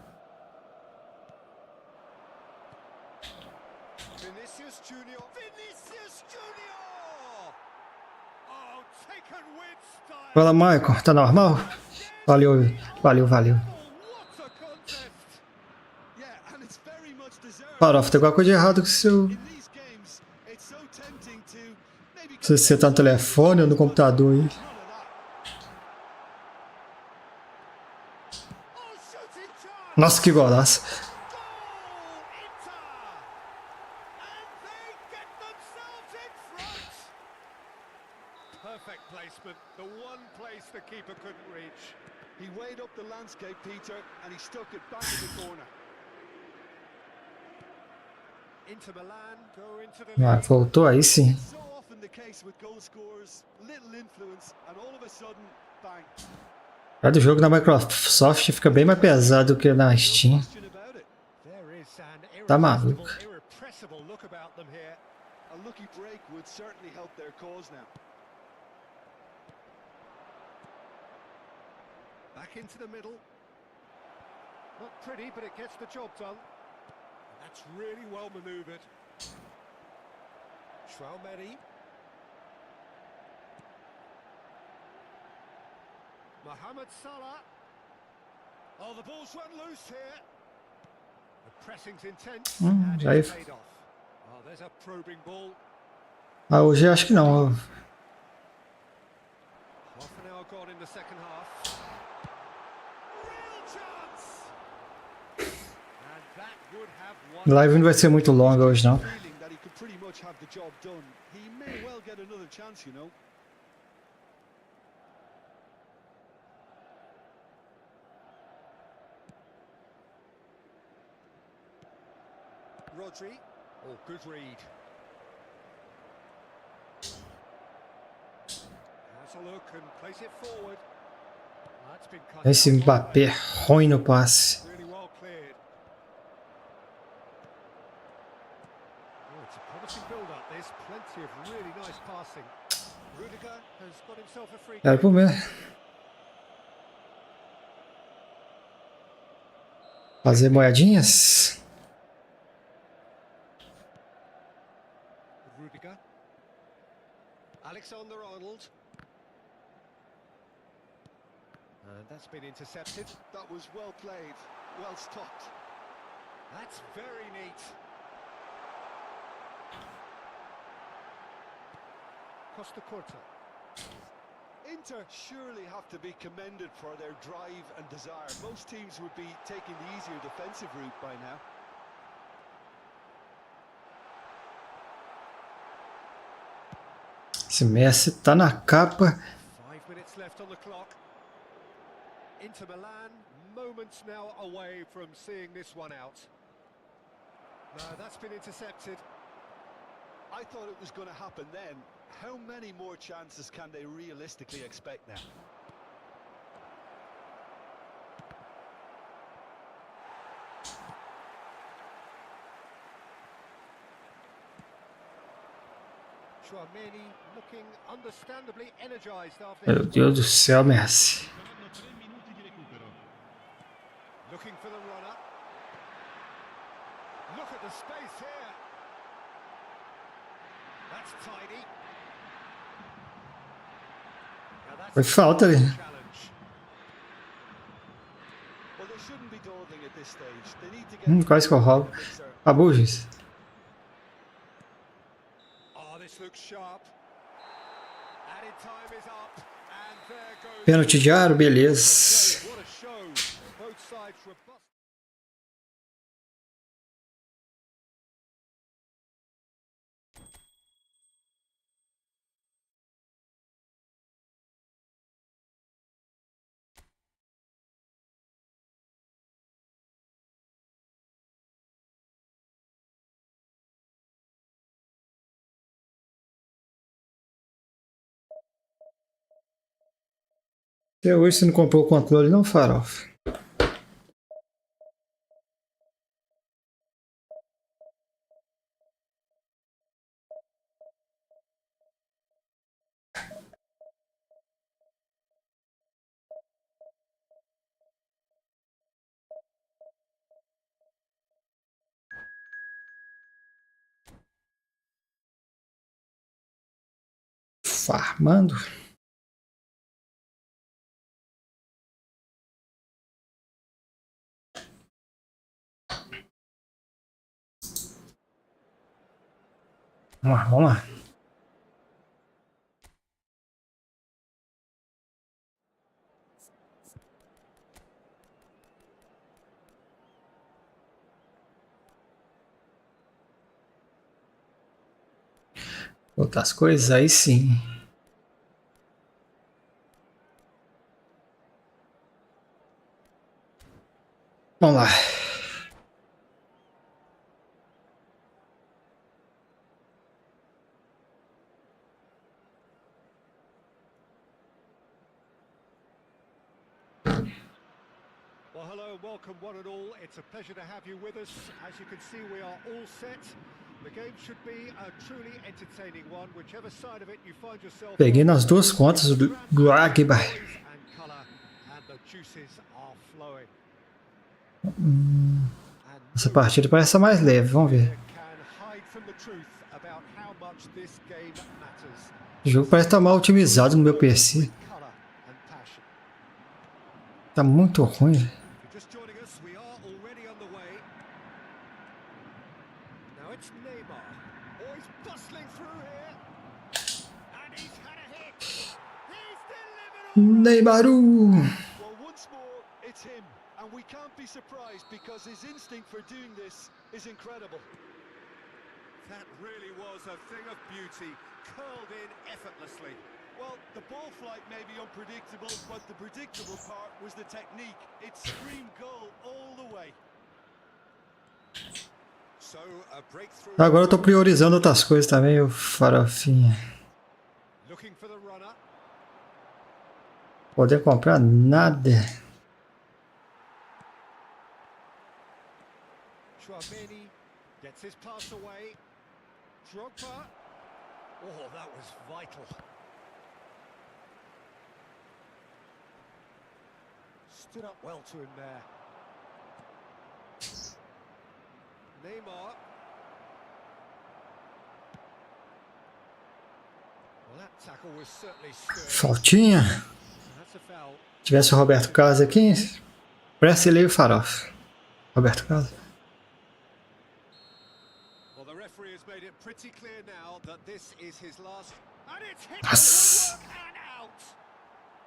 Vinicius Junior. Vinicius Junior. Oh, taken with style. Fala, Michael, tá normal? Valeu, valeu, valeu. What a contest. Yeah, and it's very much deserved. Farofa, tem alguma coisa de errado com o seu... In these games, it's so tempting to maybe Se você tá no telefone ou no computador aí. none of that. Oh, shooting chance. Nossa, que golaço. Goal, Inter. And they get themselves in front. Perfect placement. The one place the keeper couldn't reach. He weighed up the landscape, Peter, and he stuck it back in the corner. Inter Milan go into the Ah, lead. voltou aí sim. So often the case with goal scorers, little influence, and all of a sudden, bang. Cada jogo na Microsoft fica bem mais pesado do que na Steam. Question about it. There is an Tá maluco. irrepressible look about them here. A lucky break would certainly help their cause now. Back into the middle. Not pretty, but it gets the job done. That's really well manoeuvred. Traumeri. Mohamed Salah. Oh, the ball's run loose here. The pressing's intense and já it's ia- paid off. Oh, there's a probing ball. Ah, hoje eu acho que não. Half an hour gone in the second half. Real chance. And that would have won. Live não vai ser muito longa hoje não. Feeling that he could pretty much have the job done. He may well get another chance, you know. Rodri. Oh, good read. Has a look and plays it forward. That's been cut Esse out Mbappé é ruim no passe. really well cleared. Oh, it's a promising build-up. There's plenty of really nice passing. Rudiger has got himself a free Era kick. pro meu. Fazer moedinhas. Rudiger. Alexander-Arnold. And that's been intercepted. That was well played, well stopped. That's very neat. Costa Corta. Inter surely have to be commended for their drive and desire. Most teams would be taking the easier defensive route by now. Esse Messi tá na capa. 5 minutes left on the clock. Inter Milan, moments now away from seeing this one out. No, that's been intercepted. I thought it was going to happen then. How many more chances can they realistically expect now? Traumeri looking understandably energized after Meu his Deus do goal. céu, Messi. Looking for the runner. Look at the space here. That's tidy. Now that's Foi falta ali. challenge. Well, they shouldn't be dawdling at this stage. They need to get Quase que eu roubo. Acabou, juiz. Oh, this looks sharp. Added time is up, and there goes. Pênalti de aro, beleza. What a show! Both sides robust. Até hoje você não comprou o controle não, Farofa? Farmando? Vamos lá, vamos lá. Outras coisas aí sim. Vamos lá. Well, hello, welcome one and all. It's a pleasure to have you with us. As you can see, we are all set. The game should be a truly entertaining one, whichever side of it you find yourself. Peguei nas duas contas do Águia. And colour, and the juices are flowing. Essa partida parece a mais leve, vamos ver. O jogo parece estar mal otimizado no meu PC. Tá muito ruim. Neymaru! Well, once more, it's him, and we can't be surprised because his instinct for doing this is incredible. That really was a thing of beauty, curled in effortlessly. Well, the ball flight may be unpredictable, but the predictable part was the technique. It screamed goal all the way. So, a breakthrough. Agora eu tô priorizando outras coisas também, o farofinha. Looking for the runner. Poder comprar nada. Chouameni gets his pass away. Drogba. Oh, that was vital. Stood up well to him there. Neymar. Well, that tackle was certainly sturdy. Faltinha. That's a foul. Se tivesse o Roberto Carlos aqui, presta ele e o farofa. Roberto Carlos. Well, the referee has made it pretty clear now that this is his last. And it's hit Nossa. and out.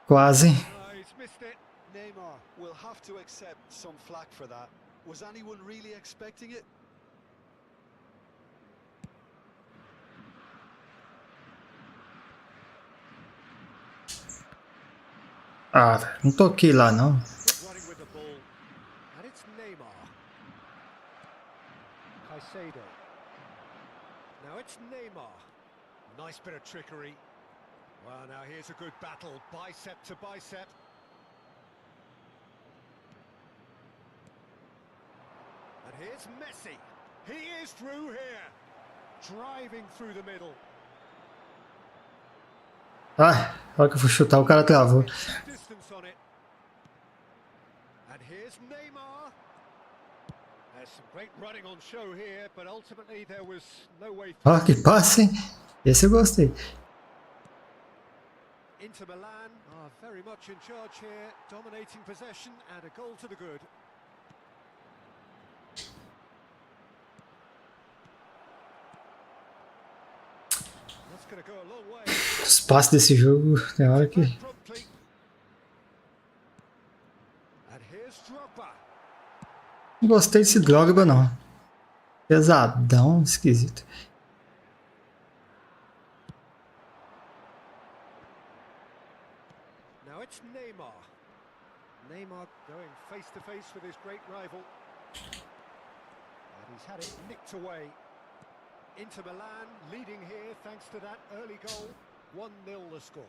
Quase. Oh, he's missed it. Neymar will have to accept some flack for that. Was anyone really expecting it? Ah, não toquei lá não. Running with the ball. And it's Neymar. Caicedo. Now it's Neymar. Nice bit of trickery. Well, now here's a good battle, bicep to bicep. And here's Messi. He is through here. Driving through the middle. Ah, na hora que eu fui chutar o cara travou. Distance on it. And here's Neymar. There's some great running on show here, but ultimately there was no way through. Ah, que passe, hein? Esse eu gostei. Inter Milan are very much in charge here, dominating possession and a goal to the good. That's going to go a long way. Os passes desse jogo, tem hora que... Promptly. And here's Drogba. Não gostei desse Drogba, não. Pesadão, esquisito. Now it's Neymar. Neymar going face to face with his great rival. And he's had it nicked away. Inter Milan leading here thanks to that early goal. 1-0 the score.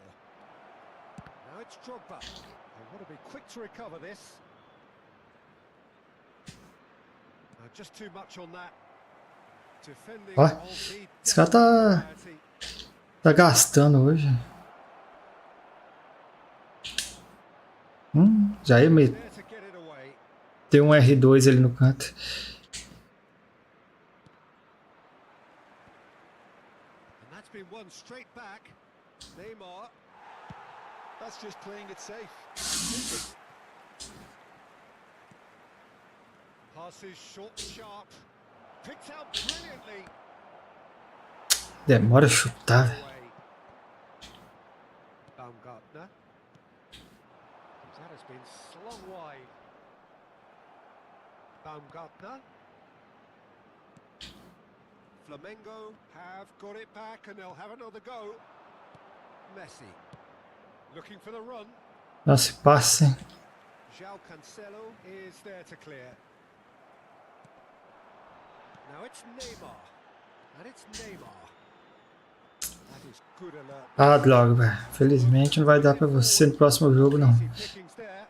Now it's Drogba. They want to be quick to recover this. Just too much on that. Defending Ó, will need esse cara tá gastando hoje. Já ia meter there to get it away. um R2 ali no canto. And that's been won straight back. Neymar. That's just playing it safe. Passes short and sharp. Picked out brilliantly. Demora a chutar, velho. Away. Baumgartner. That has been slung wide. Baumgartner. Flamengo have got it back and they'll have another go. Messi. Looking for the run. Nossa, passe. João Cancelo is there to clear. Now it's Neymar. And it's Neymar. That is good alert. Ah, droga, velho. Felizmente não vai dar pra você no próximo jogo, não. Easy pickings there.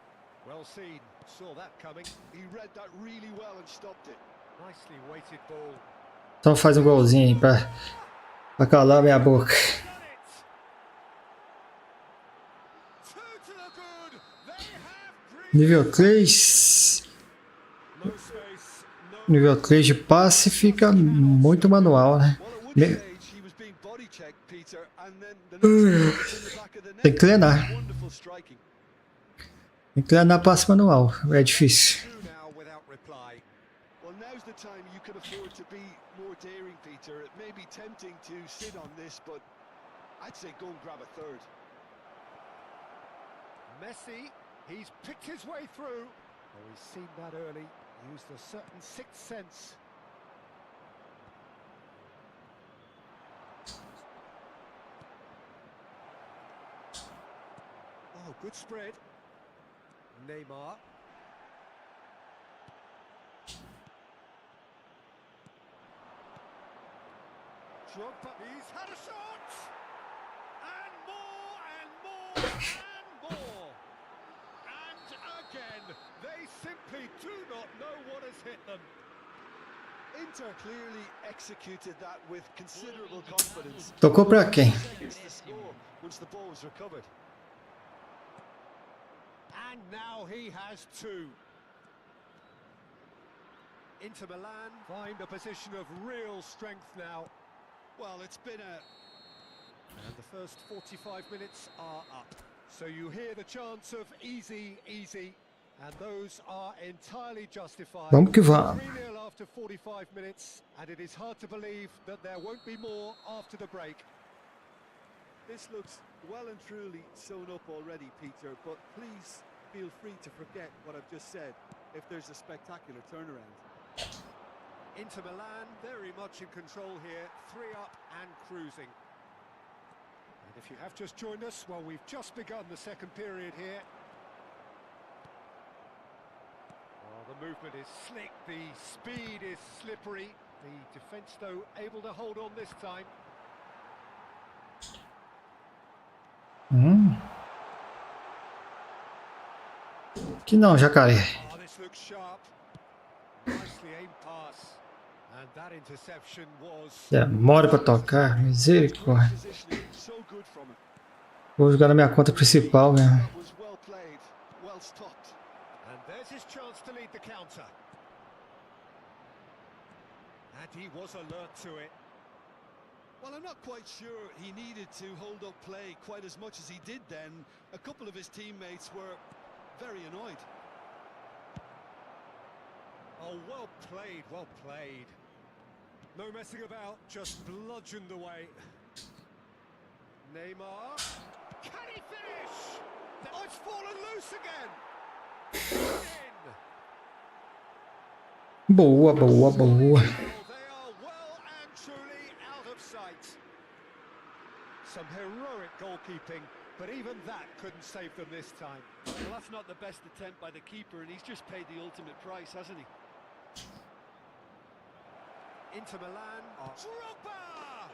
Well seen. Saw that coming. He read that really well and stopped it. Nicely weighted ball. Então faz um golzinho aí pra calar minha boca. Done it. Two to the good. They have Nível 3. no space, no Nível 3 de passe fica muito manual, né? Well, at one Me- stage he was being body checked, Peter, and then the next one was in the back of the net. Tem que treinar. Wonderful striking. Tem que treinar passe manual. É difícil. two now without reply. Well, now's the time you can afford to be more daring, Peter. It may be tempting to sit on this, but I'd say go and grab a third. Messi, he's picked his way through. Oh, he's seen that early. Used a certain sixth sense. Oh, good spread. Neymar. Drogba, he's had a shot! And more and more and more! And again, they simply do not know what has hit them. Inter clearly executed that with considerable confidence. Tocou pra quem? Seconds to score once the ball was recovered. And now he has two. Inter Milan find a position of real strength now. Well, it's been a And the first 45 minutes are up. So you hear the chants of easy, easy. And those are entirely justified. Vamos que vamos. 3-0 after 45 minutes. And it is hard to believe that there won't be more after the break. This looks well and truly sewn up already, Peter, but please feel free to forget what I've just said if there's a spectacular turnaround. Inter Milan very much in control here, 3 up and cruising. And if you have just joined us, well, we've just begun the second period here. Oh, the movement is slick, the speed is slippery. The defence, though, able to hold on this time. Que não, jacaré. Oh, this looks sharp. Nicely aimed pass. And that interception was... Demora pra tocar. Misericórdia. Positioning so good from him. Vou jogar na minha conta principal mesmo. That was well played, well stopped. And there's his chance to lead the counter. And he was alert to it. Well, I'm not quite sure he needed to hold up play quite as much as he did then. A couple of his teammates were very annoyed. Oh, well played, well played. No messing about, just bludgeoned away. Neymar. Can he finish? Oh, it's fallen loose again. In. Boa, boa, boa. They are well and truly out of sight. Some heroic goalkeeping, but even that couldn't save them this time. Well, that's not the best attempt by the keeper, and he's just paid the ultimate price, hasn't he? Inter Milan. Drogba!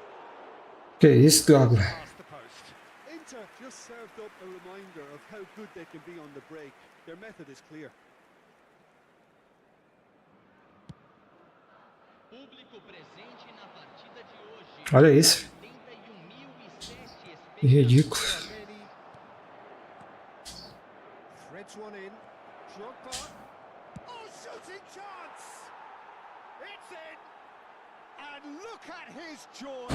Que isso, Drogba? Past the post. Inter just served up a reminder of how good they can be on the break. Their method is clear. Público presente na partida de hoje. Olha isso. 81.007 Que ridículo. Threads one in. Drogba. Oh, shooting chance! It's in! And look at his joy!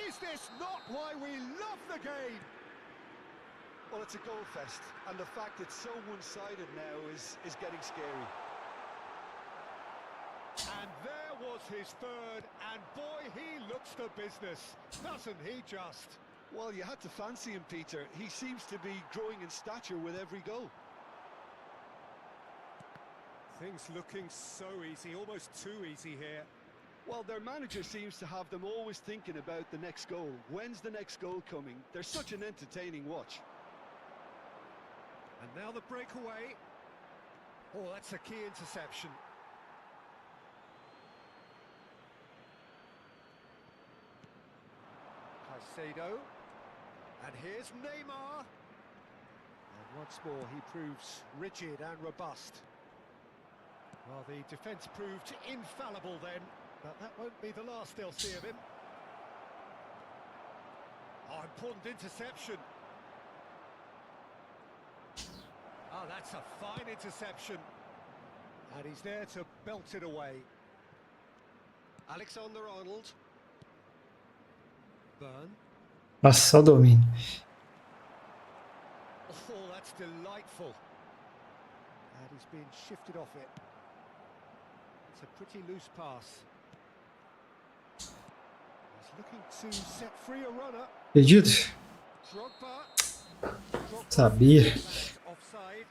Is this not why we love the game? Well, it's a goal fest, and the fact it's so one-sided now is getting scary. And there was his third, and boy, he looks the business, doesn't he just? Well, you had to fancy him, Peter. He seems to be growing in stature with every goal. Things looking so easy, almost too easy here. Well, their manager seems to have them always thinking about the next goal. When's the next goal coming? They're such an entertaining watch. And now the breakaway. Oh, that's a key interception. Caicedo. And here's Neymar. And once more he proves rigid and robust. Well, the defence proved infallible then, but that won't be the last they'll see of him. Oh, important interception. Oh, that's a fine interception. And he's there to belt it away. Alexander-Arnold. Burn. Nossa, só domínio. Oh, that's delightful. And he's been shifted off it. It's a pretty loose pass. He's looking to set free a runner. Acredito? Drogba. Sabia. Offside.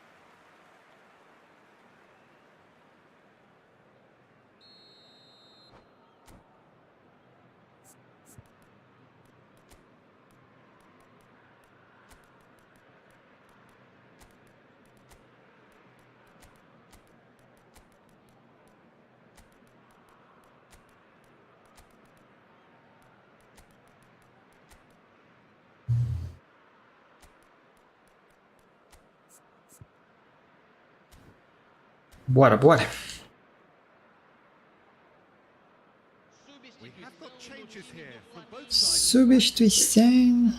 Bora, bora. We have got changes here from both sides. Substituição. 22.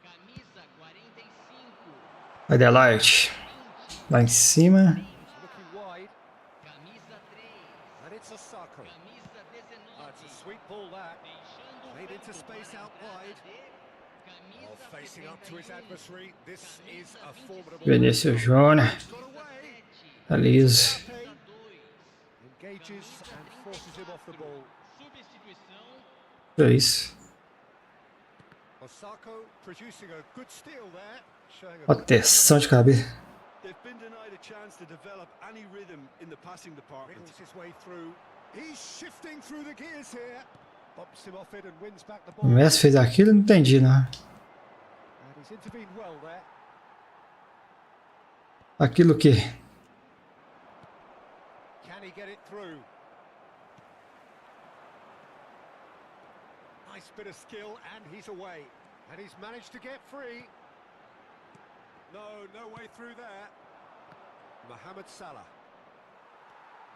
Camisa 45. Adelaide. Lá em cima. Looking wide. Camisa 3. And it's Osako. Camisa 19. That's a sweet ball that. Deixando o Played into campo space para a out entrada wide. de camisa Oh, facing up to his 71. adversary. This is a formidable. Vinícius Júnior. Got away. Tá liso. Mbappe engages and forces him off the ball. Substituição. É isso. Osako producing a good steal there. Showing a Ó, good tensão de cabeça. They've been denied a chance to develop any rhythm in the passing department. wriggles his way through. He's shifting through the gears here. Bumps him off it and wins back the O ball. Messi fez aquilo? Não entendi, não. And he's intervened well there. Aquilo o quê? Can he get it through? Nice bit of skill and he's away. And he's managed to get free. No way through there. Mohamed Salah.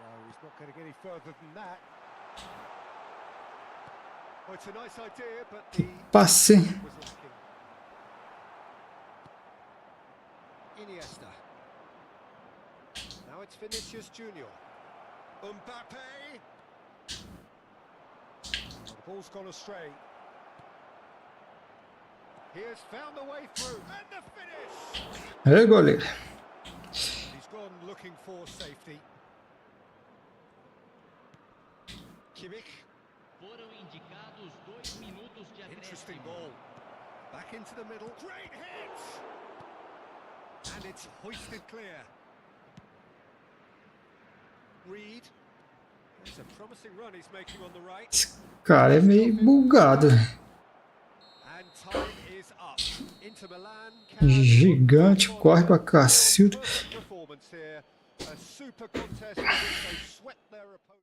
No, he's not going to get any further than that. Oh, it's a nice idea, but the Passe. was lacking. Iniesta. Now it's Vinicius Junior. Mbappe. The ball's gone astray. He has found the way through, and the finish! É, goleiro. He's gone looking for safety. Kimmich, Foram indicados 2 minutos de interesting acréscimo. ball. Back into the middle, great hit! And it's hoisted clear. Reed, it's a promising run he's making on the right. Esse cara é meio bugado. And time is up. Inter Milan can Gigante, corre pra cacilda. perfect performance here. A super contest in which they swept their opponent.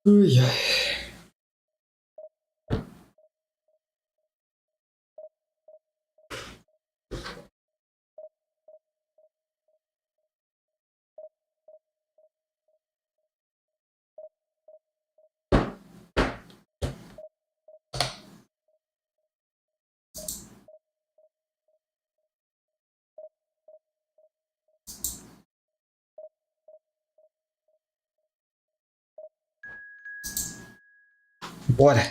Ui, ai. Bora.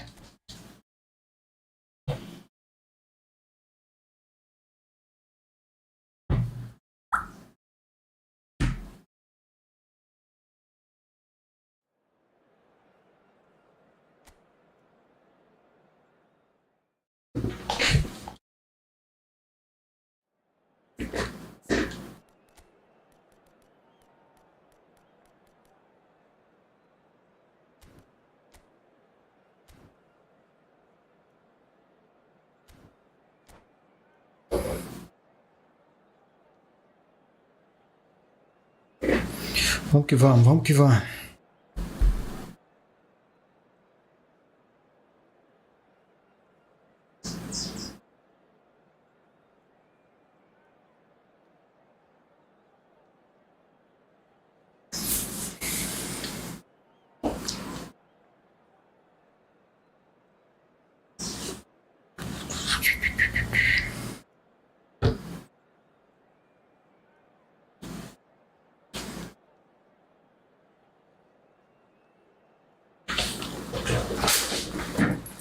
Vamos que vamos, vamos que vamos.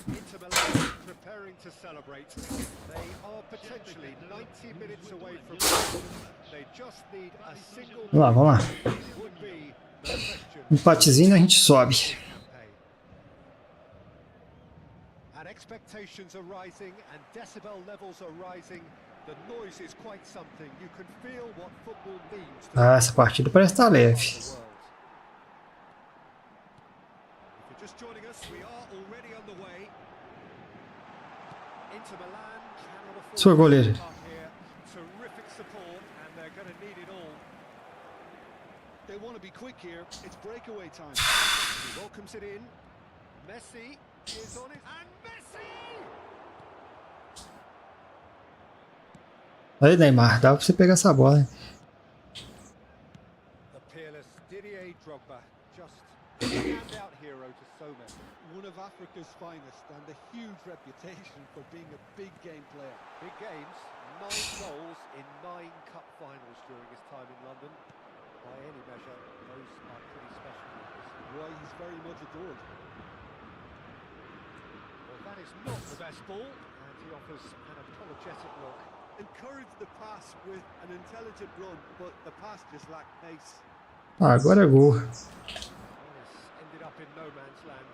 Inter Milan preparing to celebrate. They are potentially 90 minutes away from goal. They just need a single Vamos lá, vamos lá. would be no question. Empatezinho a gente sobe. Campaign. And expectations are rising and decibel levels are rising. The noise is quite something. You can feel what football means to Ah, essa partida parece estar leve. the world. If you're just joining us, we are already underway. Inter Milan cannot afford Sua goleira. to give up here. Terrific support, and they're going to need it all. They want to be quick here. It's breakaway time. He welcomes it in. Messi is on it, and Messi! Aí, Neymar, dá pra você pegar essa bola, hein? The peerless Didier Drogba, just a standout hero to so many. One of Africa's finest and a huge reputation for being a big game player. Big games, 9 goals in 9 cup finals during his time in London. By any measure, those are pretty special numbers. Why, he's very much adored. Well, that is not the best ball, and he offers an apologetic look. Encourage the pass with an intelligent run, but the pass just lacked pace. Ah, agora é gol. Well, this ended up in no man's land.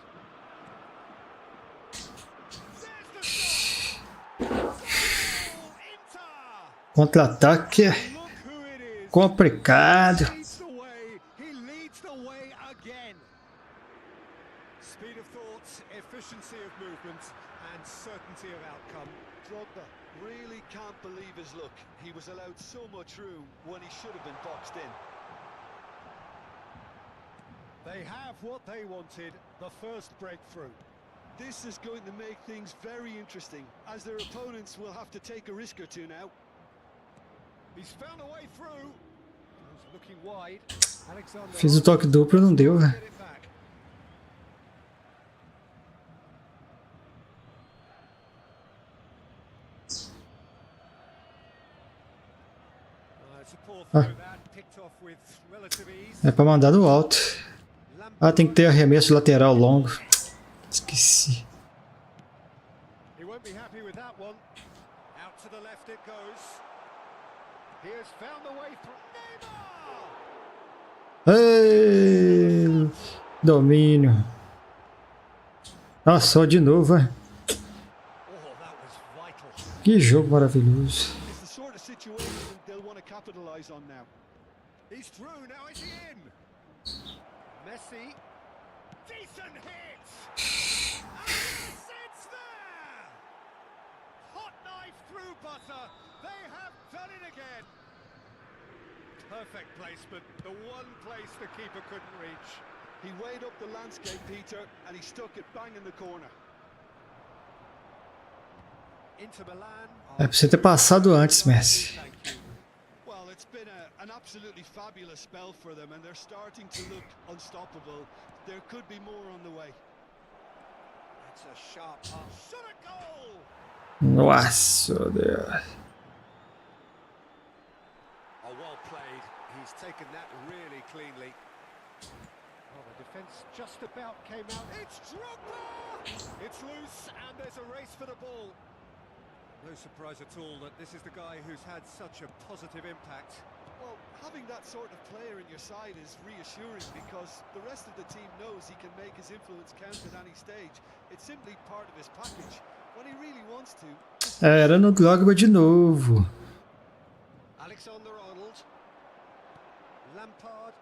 There's the shot! Goal, Inter! Contra-ataque Look who it is! complicado. He leads the way again. Speed of thought, efficiency of movement, and certainty of outcome. Drogba really can't believe his luck. He was allowed so much room when he should have been boxed in. They have what they wanted, the first breakthrough. This is going to make things very interesting, as their opponents will have to take a risk or two now. He's found a way through. He's looking wide. Alexander Fiz o toque duplo e não deu, get velho. it back. It's a poor throw that, picked off with relative ease. É pra mandar do alto. Ah, tem que ter arremesso lateral longo. Esqueci. He won't be happy with that one. Out to the left it goes. He has found the way through. Neymar! Ei, domínio. Nossa, só de novo, hein? Oh, that was vital. Que jogo maravilhoso. It's the sort of situation they'll want to capitalise on now. He's through, now is he in? Messi. Decent hit! And it's there! Hot knife through butter. They have done it again. Perfect placement, the one place the keeper couldn't reach. He weighed up the landscape, Peter, and he stuck it bang in the corner. Inter Milan. É pra você ter passado antes, Messi. Thank you. Well, it's been an absolutely fabulous spell for them, and they're starting to look unstoppable. There could be more on the way. That's a sharp pass. Shot a goal! Nossa, Deus. Oh, well played. He's taken that really cleanly. Oh, the defence just about came out. It's Drogba! It's loose, and there's a race for the ball. No surprise at all that this is the guy who's had such a positive impact. Well, having that sort of player in your side is reassuring because the rest of the team knows he can make his influence count at any stage. It's simply part of his package. When he really wants to... Era no Drogba de novo. Alexander-Arnold. Lampard.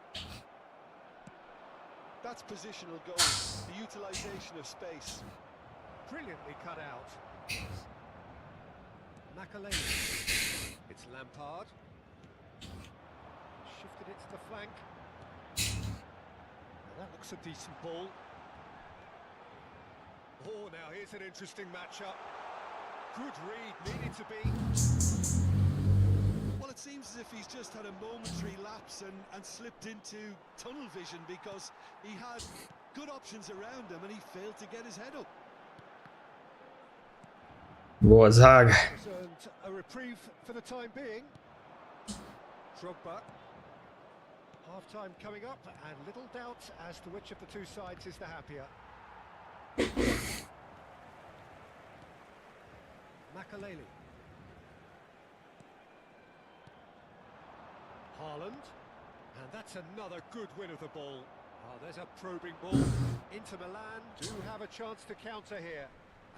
That's positional goal, the utilisation of space. Brilliantly cut out. Aquele. It's Lampard. Shifted it to the flank. Now that looks a decent ball. Oh, now here's an interesting matchup. Good read, needed to be. Well, it seems as if he's just had a momentary lapse and slipped into tunnel vision because he had good options around him and he failed to get his head up. Boa zaga. And a reprieve for the time being. Drogba. Half-time coming up, and little doubt as to which of the two sides is the happier. Makaleli. Haaland. And that's another good win of the ball. Oh, there's a probing ball. Inter Milan do have a chance to counter here.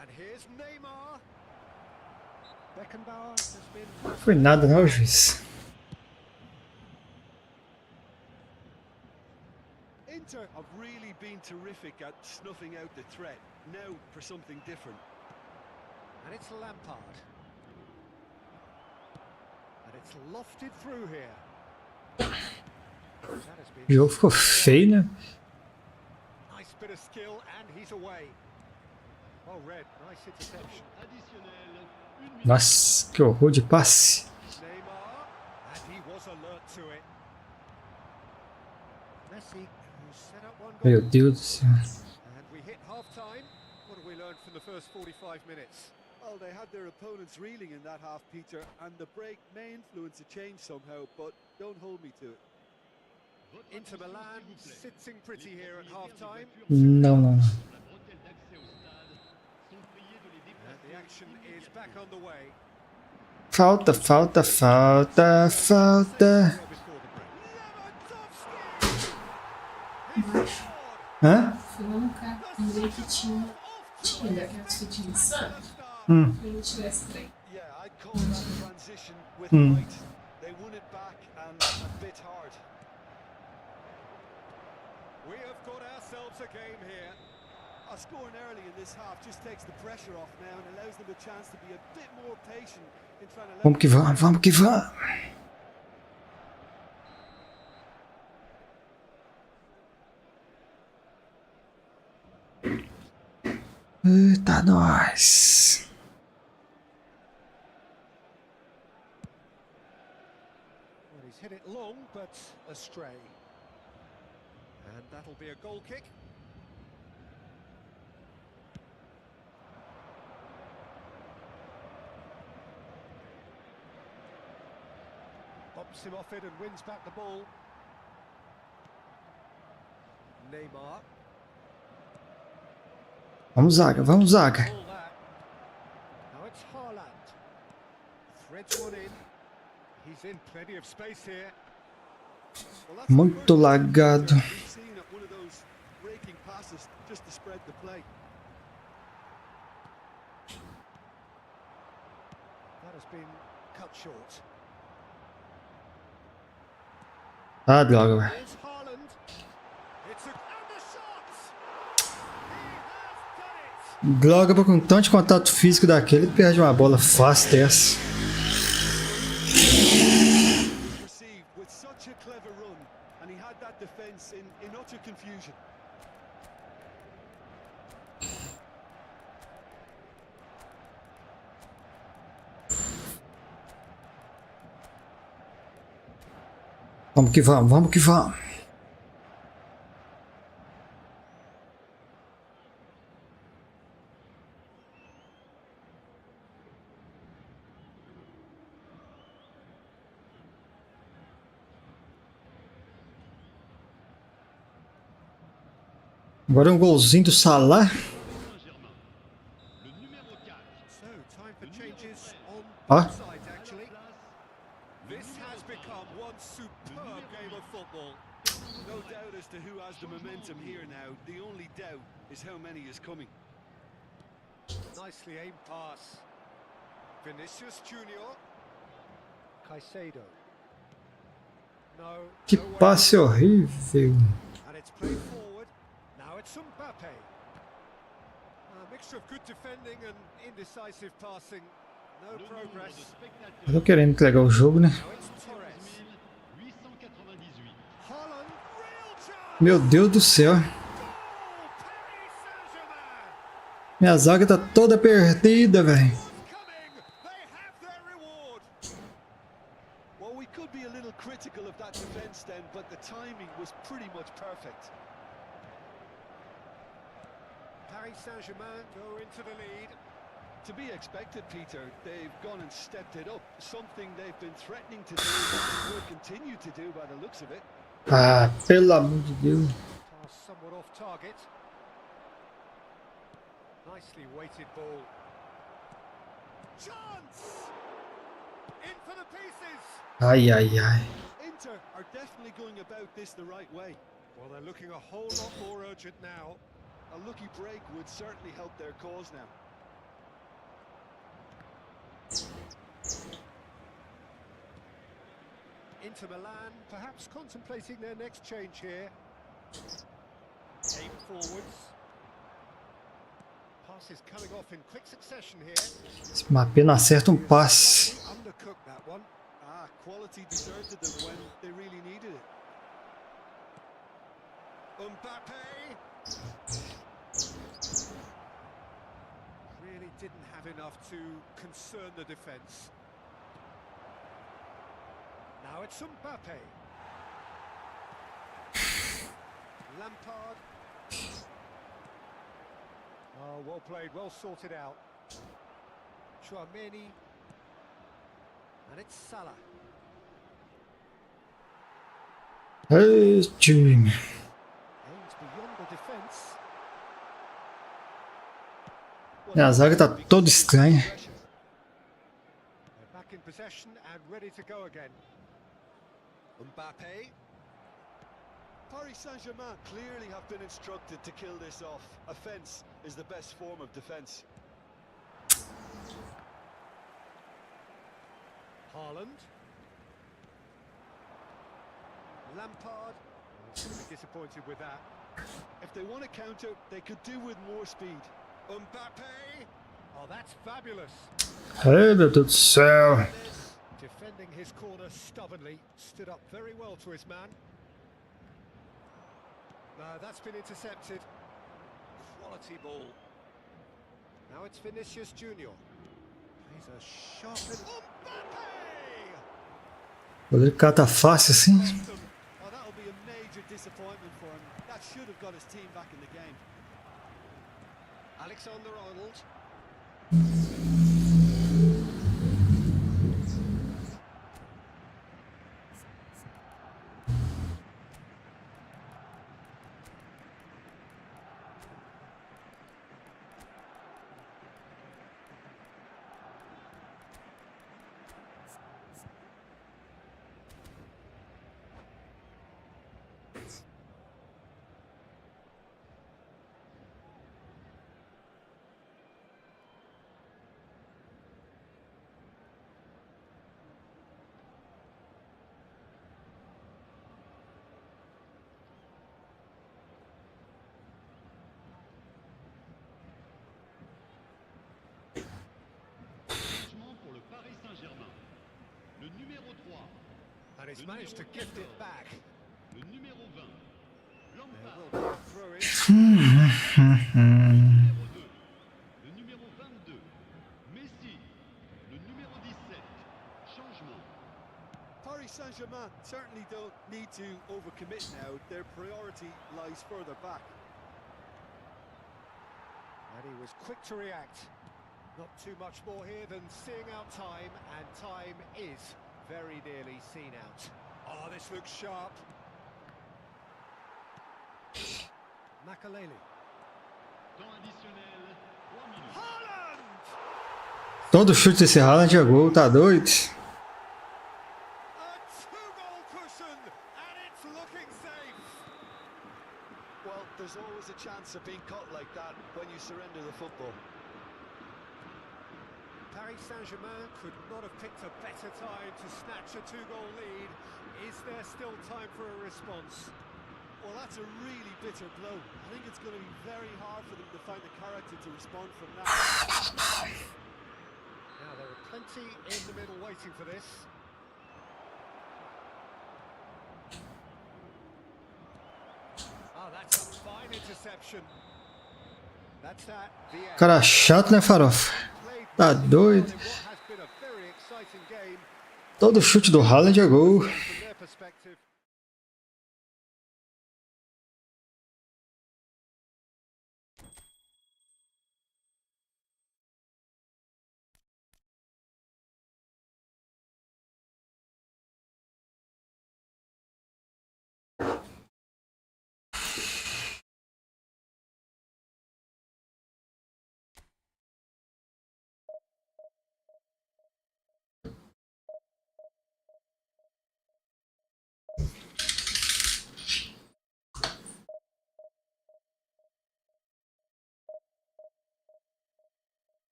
And here's Neymar. Beckenbauer has been... Foi nada não, juiz. Inter have really been terrific at snuffing out the threat. Now for something different. And it's Lampard. And it's lofted through here. That has O been... jogo ficou feio, né? Nice bit of skill, and he's away. Well read, nice interception. Additionnel, 1 minute. Nossa, que horror de passe. Neymar, and he was alert to it. Messi, who set up one Meu goal. Deus do céu. And we hit half-time. What have we learned from the first 45 minutes? Well, they had their opponents reeling in that half, Peter, and the break may influence a change somehow, but don't hold me to it. Votre Inter attention, Milan s'il vous plaît. sitting pretty here at Les half-time. propriétaires des Não, não, não. voitures sur la bretelle d'accès au stade sont priés de les And the déplacer action is back immédiatement. underway. Falta, falta, falta, falta. Before the break. Lewandowski! Hã? Fui lá no carro, lembrei que tinha daquelas fitinhas, sabe? Hum. Pra não tirar esse trem. Yeah, I'd call that transition with Hmm. might. They won it back and a bit hard. We have got ourselves a game here. Scoring early in this half just takes the pressure off now and allows them a chance to be a bit more patient in trying to... Vamos que vamos, vamos que vamos. Eita, nós. Well, he's hit it long, but astray. And that'll be a goal kick. Bumps him off it and wins back the ball. Neymar. Vamos, zaga, vamos, zaga. All that. Now it's Haaland. Threads one in. He's in plenty of space here. Well, that's the Muito first time lagado. we've seen at one of those breaking passes just to spread the play. That has been cut short. Ah, droga, velho. Here's Haaland. It's a... And the shot! He has done it! Droga, com tanto contato físico daquele, ele perde uma bola fácil dessa. Received with such a clever run. and he had that defence in utter confusion. Vamos que vamos, vamos que vamos. Agora um golzinho do Salah. So, time for changes on Ah. both sides, actually. This has become one superb game of football. No doubt as to who has the momentum here now. The only doubt is how many is coming. Nicely aimed pass. Vinicius Junior. Caicedo. No. Que no way. passe horrível. And it's played forward. Now it's Mbappe. A mixture of good defending and indecisive passing. No progress. Eu tô querendo entregar o jogo, né? Now it's Torres. Haaland. Real chance. Meu Deus do céu. Paris Saint-Germain. Minha zaga tá toda perdida, velho. Coming. They have their reward. Well, we could be a little critical of that defence then, but the timing was pretty much perfect. Paris Saint-Germain go into the lead. To be expected, Peter. They've gone and stepped it up. Something they've been threatening to do, and will continue to do by the looks of it. Ah, pelo amor de Deus. Pass somewhat off target. Nicely weighted ball. Chance! In for the pieces! Ai, ai, ai. Inter are definitely going about this the right way. Well, they're looking a whole lot more urgent now. A lucky break would certainly help their cause now. Inter Milan, perhaps contemplating their next change here. Aim forwards. Passes coming off in quick succession here. Se o Mbappé não acerta um passe. Undercooked that one. Quality deserted them when they really needed it. Mbappe! Really didn't have enough to concern the defence. Now it's Mbappe. Lampard. Oh, well played, well sorted out. Chouameni. And it's Salah. Ei, time. Aims beyond the defence. Minha zaga tá toda estranha. They're back in possession and ready to go again. Mbappe. Paris Saint-Germain clearly have been instructed to kill this off. Offence is the best form of defence. Haaland. Lampard. He's going to be disappointed with that. If they want to counter, they could do with more speed. Mbappe. Oh, that's fabulous. Ai, meu Deus do céu. Defending his corner stubbornly. Stood up very well to his man. No, that's been intercepted. Quality ball. Now it's Vinicius Junior. He's a sharp... Mbappe! O goleiro cata fácil assim. Oh, that'll be a major disappointment for him. That should have got his team back in the game. Alexander-Arnold. Pour le Paris Saint-Germain, le numéro 3, And he's managed to gift it back. Le numéro 20. There Lampard. will be a throw in. Numéro 2. Le numéro 22. Messi. Le numéro 17. Changement. Paris Saint-Germain certainly don't need to overcommit now. Their priority lies further back. And he was quick to react. Not too much more here than seeing out time, and time is very nearly seen out. Oh, this looks sharp. Makaleli. Temps additionnel. 3 minutes. Haaland! Todo chute desse Haaland é gol, tá doido? A two-goal cushion, and it's looking safe. Well, there's always a chance of being caught like that when you surrender the football. Paris Saint-Germain could not have picked a better time to snatch a two-goal lead. Is there still time for a response? Well, that's a really bitter blow. I think it's going to be very hard for them to find the character to respond from that. Now, there are plenty in the middle waiting for this. Oh, that's a fine interception. That's that. The end. Cara chato, né, Farofa? Tá doido. In what has been a very exciting game. Todo chute do Haaland é gol. From their perspective.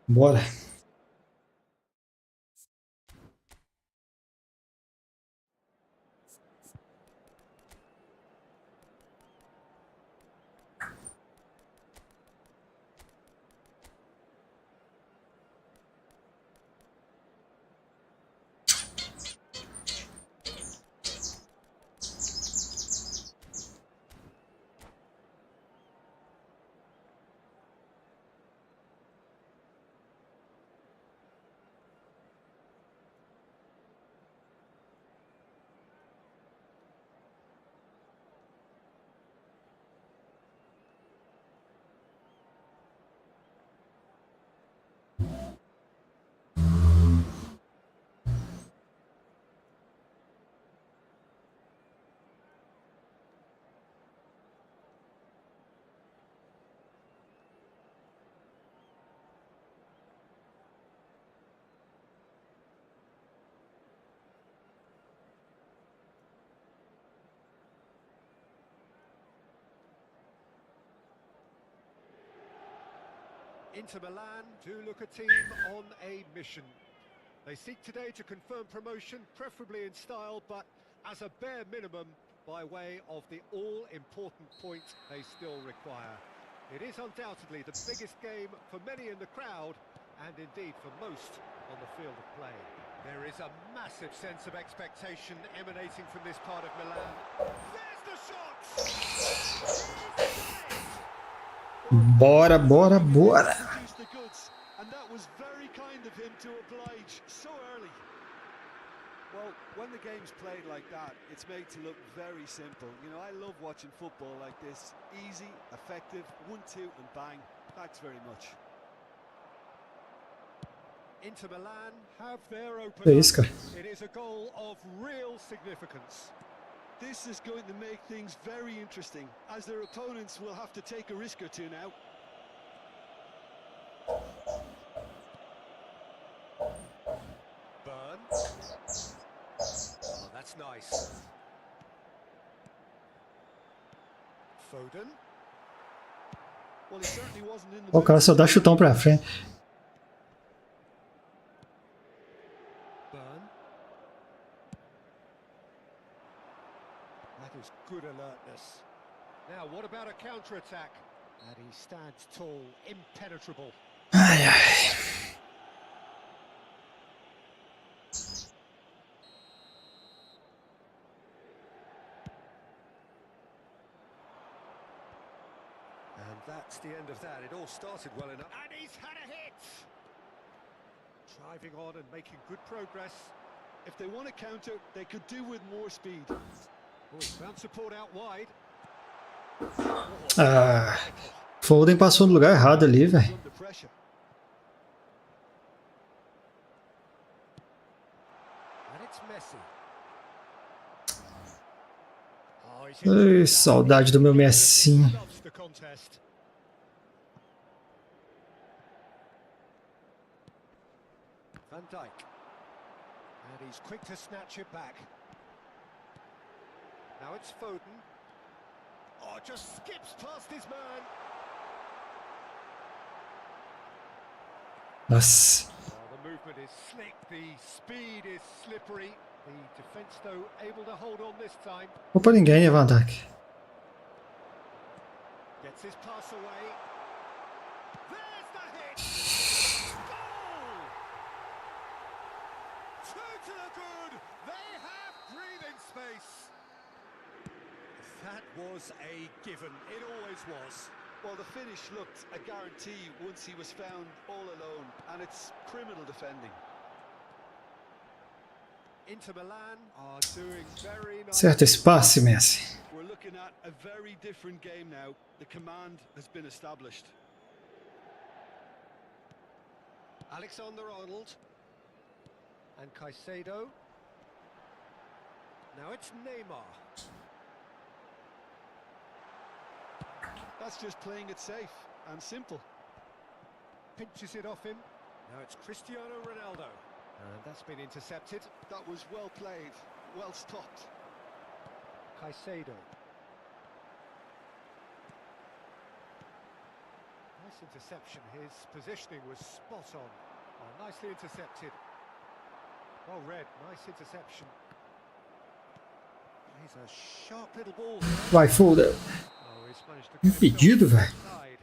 Bora. Inter Milan do look a team on a mission. They seek today to confirm promotion, preferably in style, but as a bare minimum, by way of the all-important point they still require. It is undoubtedly the biggest game for many in the crowd, and indeed for most on the field of play. There is a massive sense of expectation emanating from this part of Milan. There's the shot! Bora, bora, bora. The goods, and that was very kind of him to oblige so early. Well, when the game's played like that, it's made to look very simple. You know, I love watching football like this. Easy, effective, 1-2 and bang. Thanks very much. Inter Milan have their open. É isso, cara. It is a goal of real significance. This is going to make things very interesting, as their opponents will have to take a risk or two now. Burn. Oh, that's nice. Foden. Well, he certainly wasn't in the O cara só dá chutão pra frente. Burn. That is good alertness. Now, what about a counter-attack? And he stands tall, impenetrable. Ai, ai. And that's the end of that. It all started well enough. And he's had a hit! Driving on and making good progress. If they want to counter, they could do with more speed. Oh, he's found support out wide. Ah, Foden passou no lugar errado ali, velho. Under pressure. And it's Messi. Oh, he's Ai, saudade do meu messinho. loves the contest. Van Dijk. And he's quick to snatch it back. Now it's Foden. Oh, just skips past his man. Nossa. Oh, the movement is slick, the speed is slippery. The defence, though, able to hold on this time. Vou pra ninguém, né, Van Dijk? Gets his pass away. There's the hit! Goal! Two to the good! They have breathing space! That was a given. It always was. Well, the finish looked a guarantee once he was found all alone, and it's criminal defending. Inter Milan are doing very nice. Certo esse passe, Messi. We're looking at a very different game now. The command has been established. Alexander-Arnold. And Caicedo. Now it's Neymar. That's just playing it safe and simple. Pinches it off him. Now it's Cristiano Ronaldo. And that's been intercepted. That was well played, well stopped. Caicedo. Nice interception. His positioning was spot on. Oh, nicely intercepted. Well read. Nice interception. He's a sharp little ball. Vai, Foden. Oh, he's managed to get Impedido, himself velho. inside.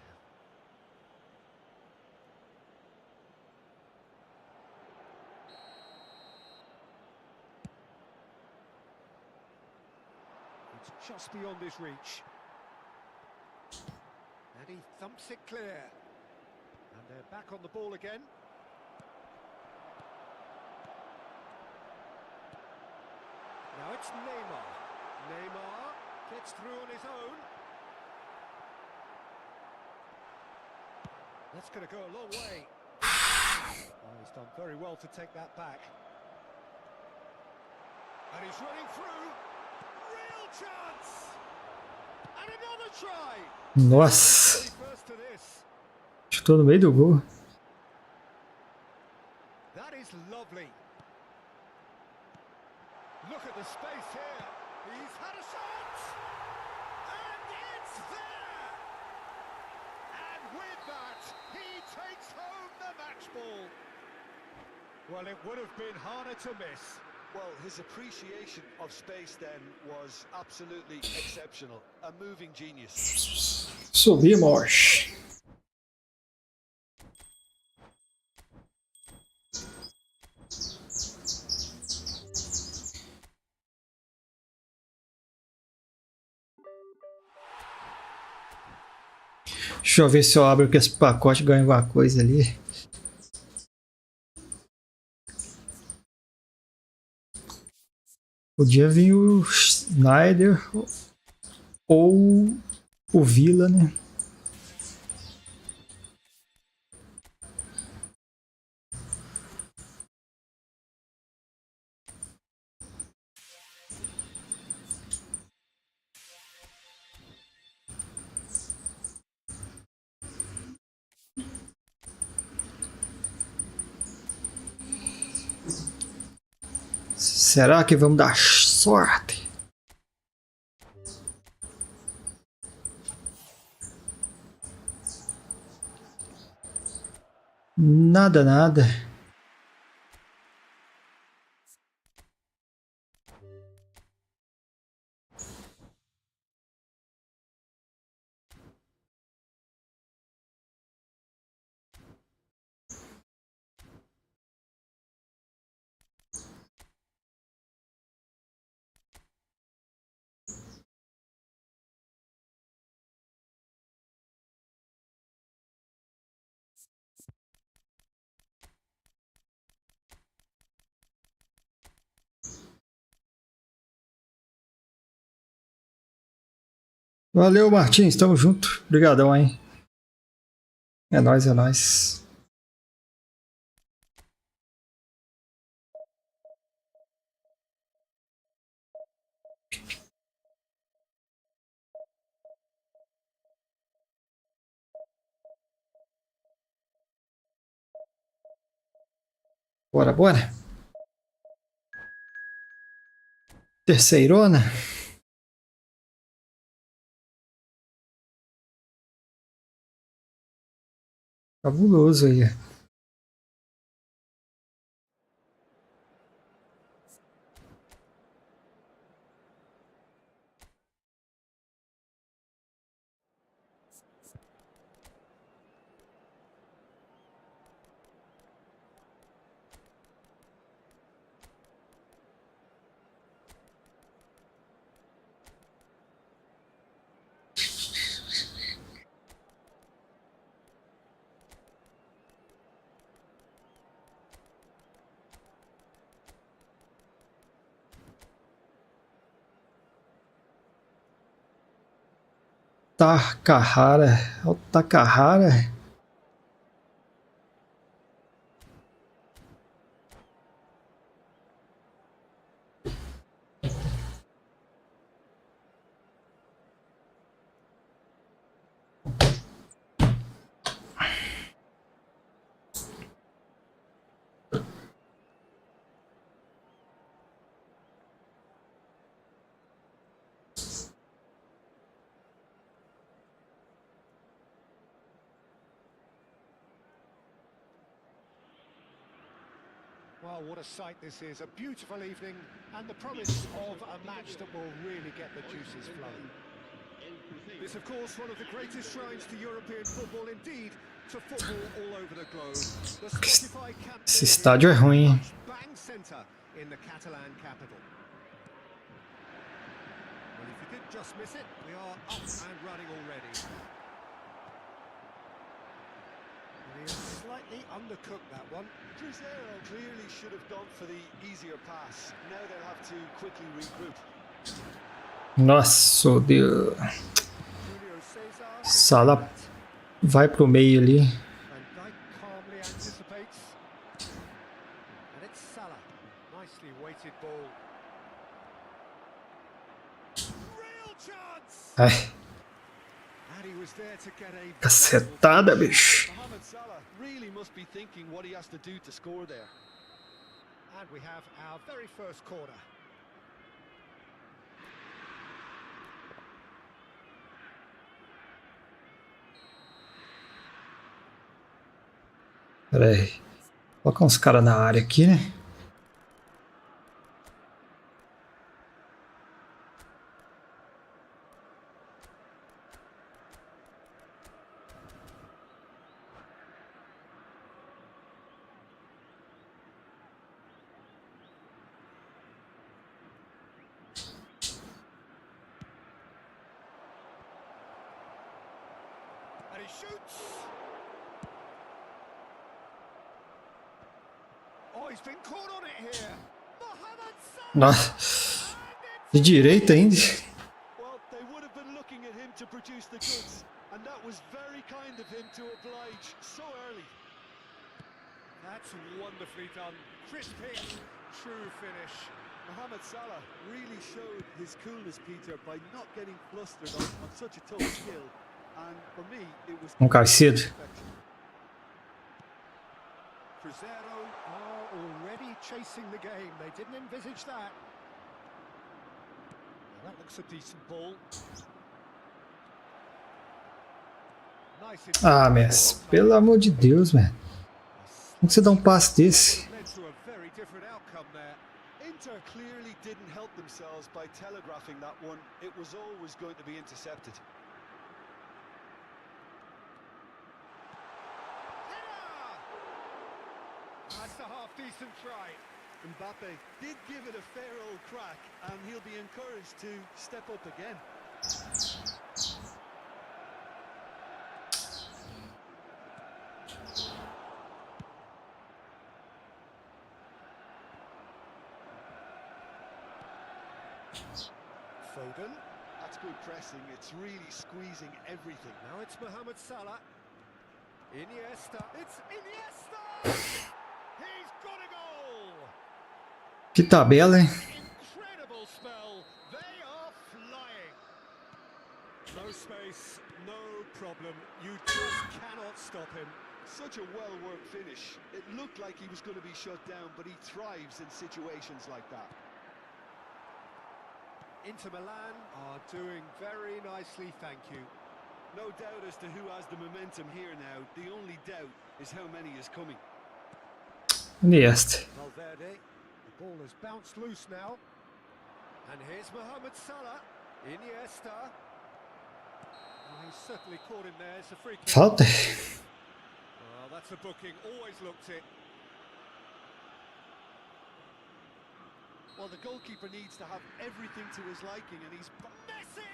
It's just beyond his reach. And he thumps it clear. And they're back on the ball again. Now it's Neymar. Neymar gets through on his own. That's going to go a long way. Oh, he's done very well to take that back. And he's running through. Real chance! And another try! Nossa. First to this. Chutou no meio do gol. That is lovely. Look at the space here. He's had a shot. And it's there. And with that, he takes home the match ball. Well, it would have been harder to miss. Well, his appreciation of space then was absolutely exceptional. A moving genius. Subimos. Deixa eu ver se eu abro com esse pacote e ganho alguma coisa ali. Podia vir o Snyder ou o Villa, né? Será que vamos dar sorte? Nada, nada. Valeu, Martins. Tamo junto. Obrigadão, hein? É nóis, é nóis. Bora, bora. Terceirona. Fabuloso aí. Takahara. É o Takahara. Well, what a sight this is. A beautiful evening and the promise of a match that will really get the juices flowing. This, of course, one of the greatest shrines to European football, indeed, to football all over the globe. The Spotify Camp Esse estádio é ruim, hein? bang centre in the Catalan capital. Well, if you did just miss it, we are up and running already. He has slightly undercooked that one. Cruzeiro clearly should have gone for the easier pass. Now they'll have to quickly regroup. Nossa, Deus. Julio Cesar. Sala vai pro meio ali. And Dyke calmly anticipates. And it's Salah. Nicely weighted ball. Real chance! Ai, And he was there to get a cacetada, bicho. Mohamed Salah really must be thinking what he has to do to score there. And we have our very first corner. Pera aí. Colocar uns caras na área aqui, né? And he shoots. Oh, he's been caught on it here. Mohamed Salah. Nossa. De direita ainda. Well, they would have been looking at him to produce the goods, and that was very kind of him to oblige so early. That's wonderfully done. Crisp hit, true finish. Mohamed Salah really showed his coolness, Peter, by not getting flustered on such a tough skill. And for me, it was Caicedo. Cruzeiro are already chasing the game. They didn't envisage that. Well, that looks a decent ball. Nice. Ah, Messi. Pelo amor de Deus, velho. Como que você dá um passe desse? Led to a very different outcome there. Inter clearly didn't help themselves by telegraphing that one. It was always going to be intercepted. That's a half-decent try. Mbappe did give it a fair old crack, and he'll be encouraged to step up again. Foden. A That's good pressing. It's really squeezing everything. Now it's Mohamed Salah. Iniesta. It's Iniesta! He's got a goal! Que tabela, hein? Incredible spell. They are flying. No space, no problem. You just cannot stop him. Such a well-worked finish. It looked like he was going to be shut down, but he thrives in situations like that. Inter Milan are doing very nicely, thank you. No doubt as to who has the momentum here now. The only doubt is how many is coming. Iniesta. Valverde, the ball has bounced loose now. And here's Mohamed Salah. Iniesta. Oh, he's certainly caught him there. It's a free kick. Falta. Well, that's a booking. Always looked it. Well, the goalkeeper needs to have everything to his liking, and he's... Messi!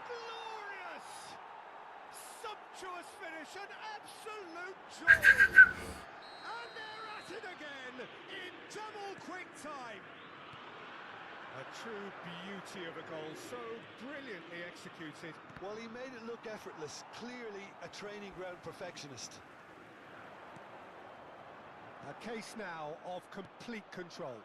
Glorious! Sumptuous finish, an absolute joy! And they're at it again in double quick time. A true beauty of a goal, so brilliantly executed. Well, he made it look effortless. Clearly a training ground perfectionist. A case now of complete control.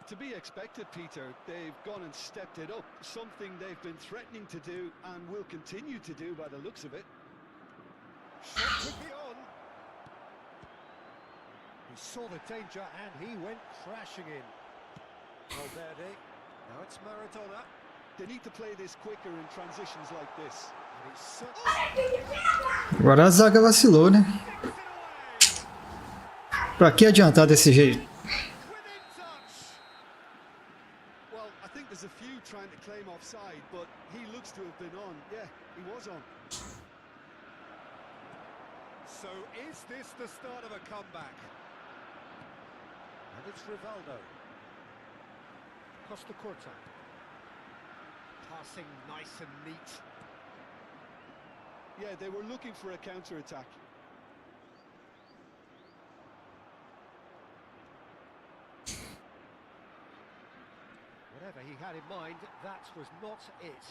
To be expected, Peter. They've gone and stepped it up. Something they've been threatening to do and will continue to do by the looks of it. Shot could be on. He saw the danger and he went crashing in. Valverde. Now it's Maradona. They need to play this quicker in transitions like this. And he's certainly Agora a zaga vacilou, né? Pra que adiantar desse jeito? within touch. Well, I think there's a few trying to claim offside, but he looks to have been on. Yeah, he was on. So is this the start of a comeback? And it's Rivaldo. Costa Corta. Passing nice and neat. Yeah, they were looking for a counter-attack. Whatever he had in mind, that was not it.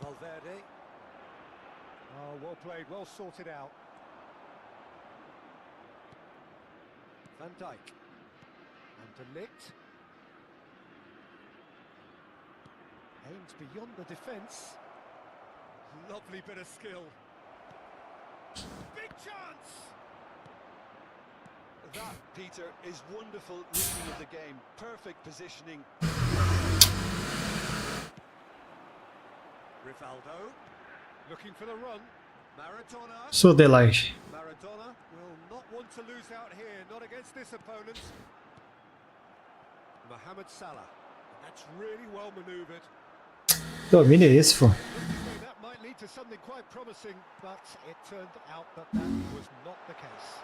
Valverde. Oh, well played, well sorted out. Van Dijk. And De Ligt. Aims beyond the defence. Lovely bit of skill. Big chance! That, Peter, is wonderful reading of the game. Perfect positioning. Rivaldo. Looking for the run. Maradona. Sou Delage. Maradona will not want to lose out here, not against this opponent. Mohamed Salah. That's really well manoeuvred. Domine esse, pô. That might lead to something quite promising, but it turned out that that was not the case.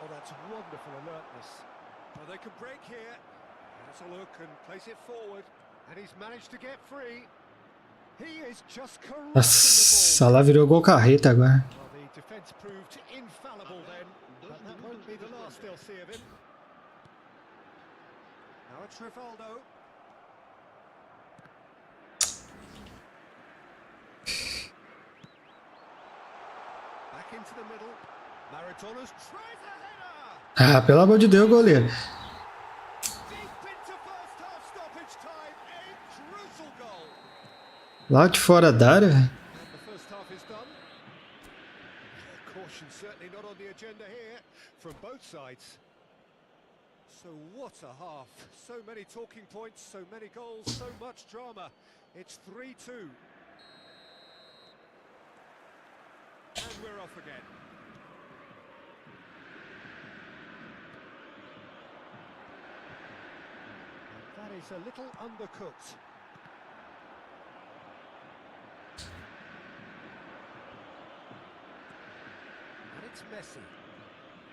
Oh, that's wonderful alertness. Well, they can break here. Has a look and place it forward. And he's managed to get free. He is just correct. Nossa, lá virou gol carreta agora. Well, the defence proved infallible then, but that won't be the last they'll see of him. Now it's Rivaldo. Back into the middle. Maradona's tries a header. Ah, pelo amor de Deus, goleiro. Deep into first half stoppage time. A crucial goal. Lá de fora da área, velho. And the first half is done. Caution certainly not on the agenda here from both sides. So what a half. So many talking points, so many goals, so much drama. It's 3-2. And we're off again. And that is a little undercooked. And it's Messi.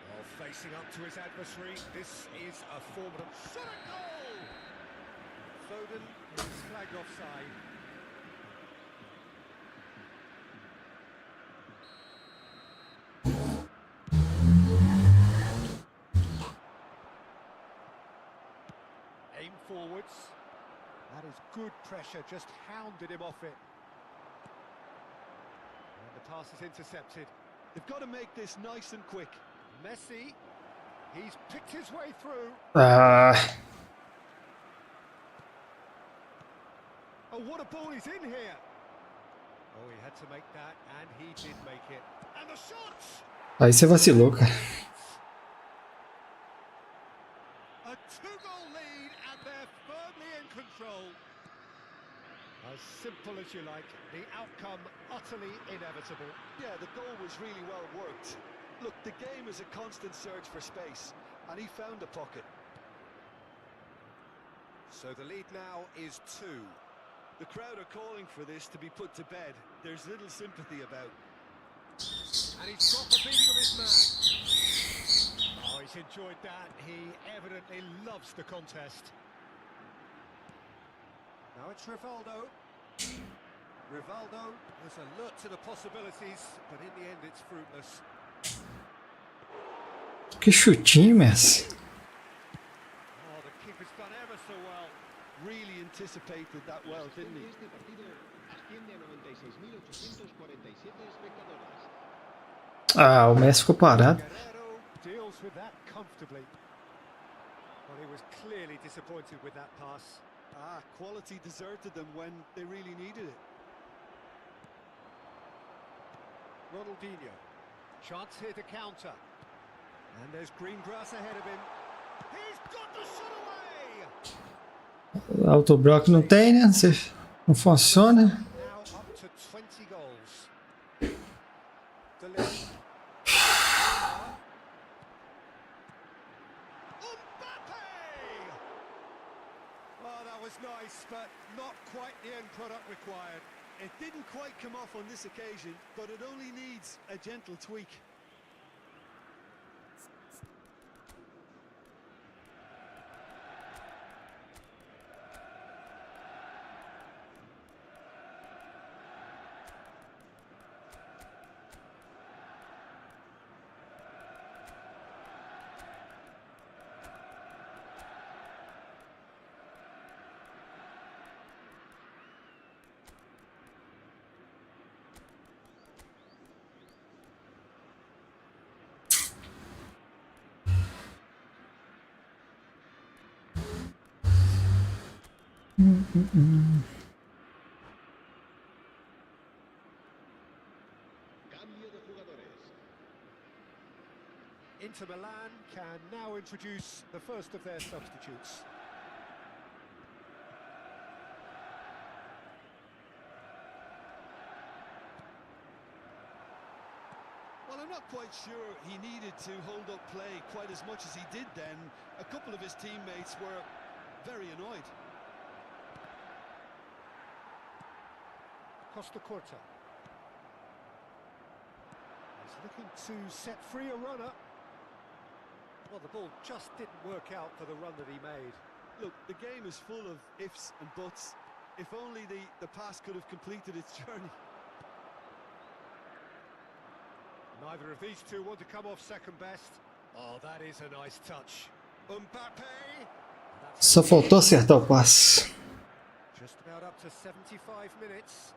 Well, facing up to his adversary, this is a formidable shot and goal! Foden is flagged offside. forwards. That is good pressure, just hounded him off it. And the pass is intercepted. They've got to make this nice and quick. Messi, he's picked his way through. Ah, Oh, what a ball he's in here. Oh, he had to make that, and he did make it. And the shot! aí você vacilou, cara. A two-goal lead, and they're firmly in control. As simple as you like, the outcome utterly inevitable. Yeah, the goal was really well worked. Look, the game is a constant search for space, and he found a pocket. So the lead now is 2. The crowd are calling for this to be put to bed. There's little sympathy about. And he's got the beating of his man. Oh, he's enjoyed that. He evidently loves the contest. Now it's Rivaldo. Rivaldo was alert to the possibilities, but in the end it's fruitless. Que chutinho, Messi. Oh, the keeper's done ever so well. Really anticipated that well, didn't he? Este partido asciende a 96.847 espectadores. Ah, o Messi ficou parado. Guerrero deals with that comfortably. Well, he was clearly disappointed with that pass. Ah, quality deserted them when they really needed it. Ronaldinho. Chance here to counter. And there's green grass ahead of him. He's got the shot away! Autoblock não tem, né? Não funciona. Now up to 20 goals. Mbappe! Oh, that was nice, but not quite the end product required. It didn't quite come off on this occasion, but it only needs a gentle tweak. Cambio de jugadores. Inter Milan can now introduce the first of their substitutes. Well, I'm not quite sure he needed to hold up play quite as much as he did then. A couple of his teammates were very annoyed. Costa Corta. He's looking to set free a runner. Well, the ball just didn't work out for the run that he made. Look, the game is full of ifs and buts. If only the pass could have completed its journey. Neither of these two want to come off second best. Oh, that is a nice touch. Mbappe! Só faltou acertar o passe. Just about up to 75 minutes.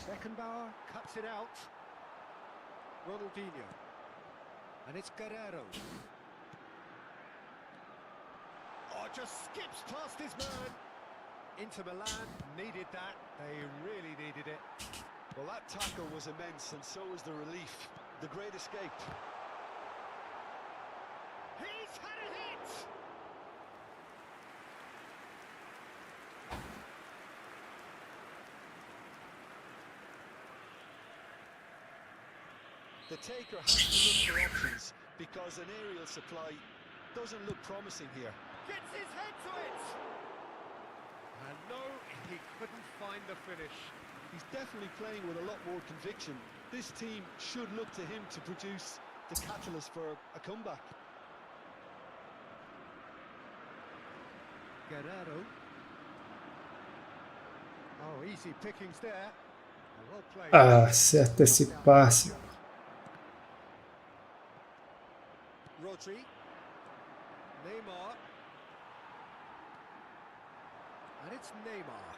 Beckenbauer cuts it out. Ronaldinho. And it's Guerrero. Oh, just skips past his man. Inter Milan needed that. They really needed it. Well, that tackle was immense, and so was the relief. The great escape. He's had a hit! The taker has to look for options because an aerial supply doesn't look promising here. Gets his head to it! And no, he couldn't find the finish. He's definitely playing with a lot more conviction. This team should look to him to produce the catalyst for a comeback. Guerrero. Oh, easy pickings there. Well played. Ah, acerta esse passe. Rodri. Neymar. Neymar.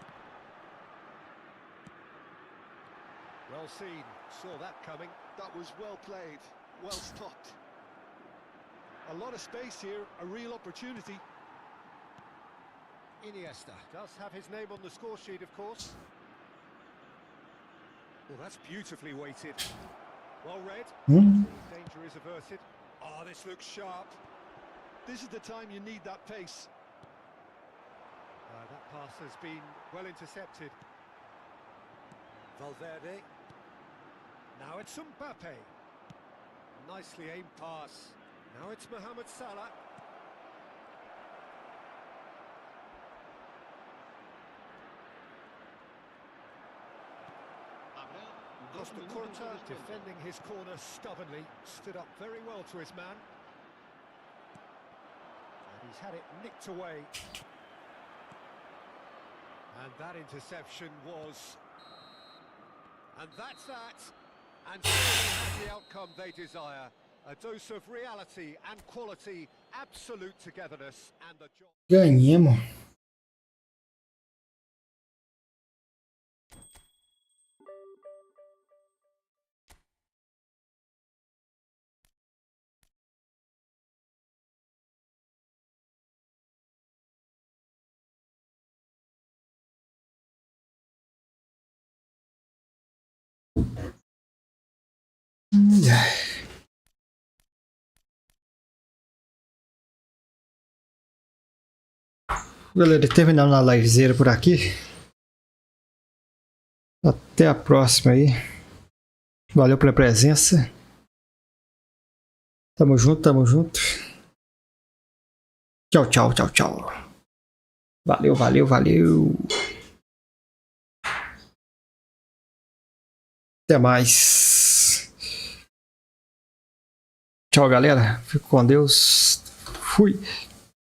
Well seen, saw that coming. That was well played, well stopped. A lot of space here, a real opportunity. Iniesta does have his name on the score sheet, of course. Well, that's beautifully weighted. Well read. Danger is averted. Oh, this looks sharp. This is the time you need that pace. That pass has been well intercepted. Valverde. Now it's Mbappe. Nicely aimed pass. Now it's Mohamed Salah. Costa Conta defending his corner stubbornly, stood up very well to his man. And he's had it nicked away. And that interception was... And that's that. And so that's the outcome they desire. A dose of reality and quality, absolute togetherness, and the job... Ganhemos. Galera, terminando a livezeira por aqui. Até a próxima aí. Valeu pela presença. Tamo junto, tamo junto. Tchau, tchau, tchau, tchau. Valeu, valeu, valeu. Até mais. Tchau, galera. Fico com Deus. Fui.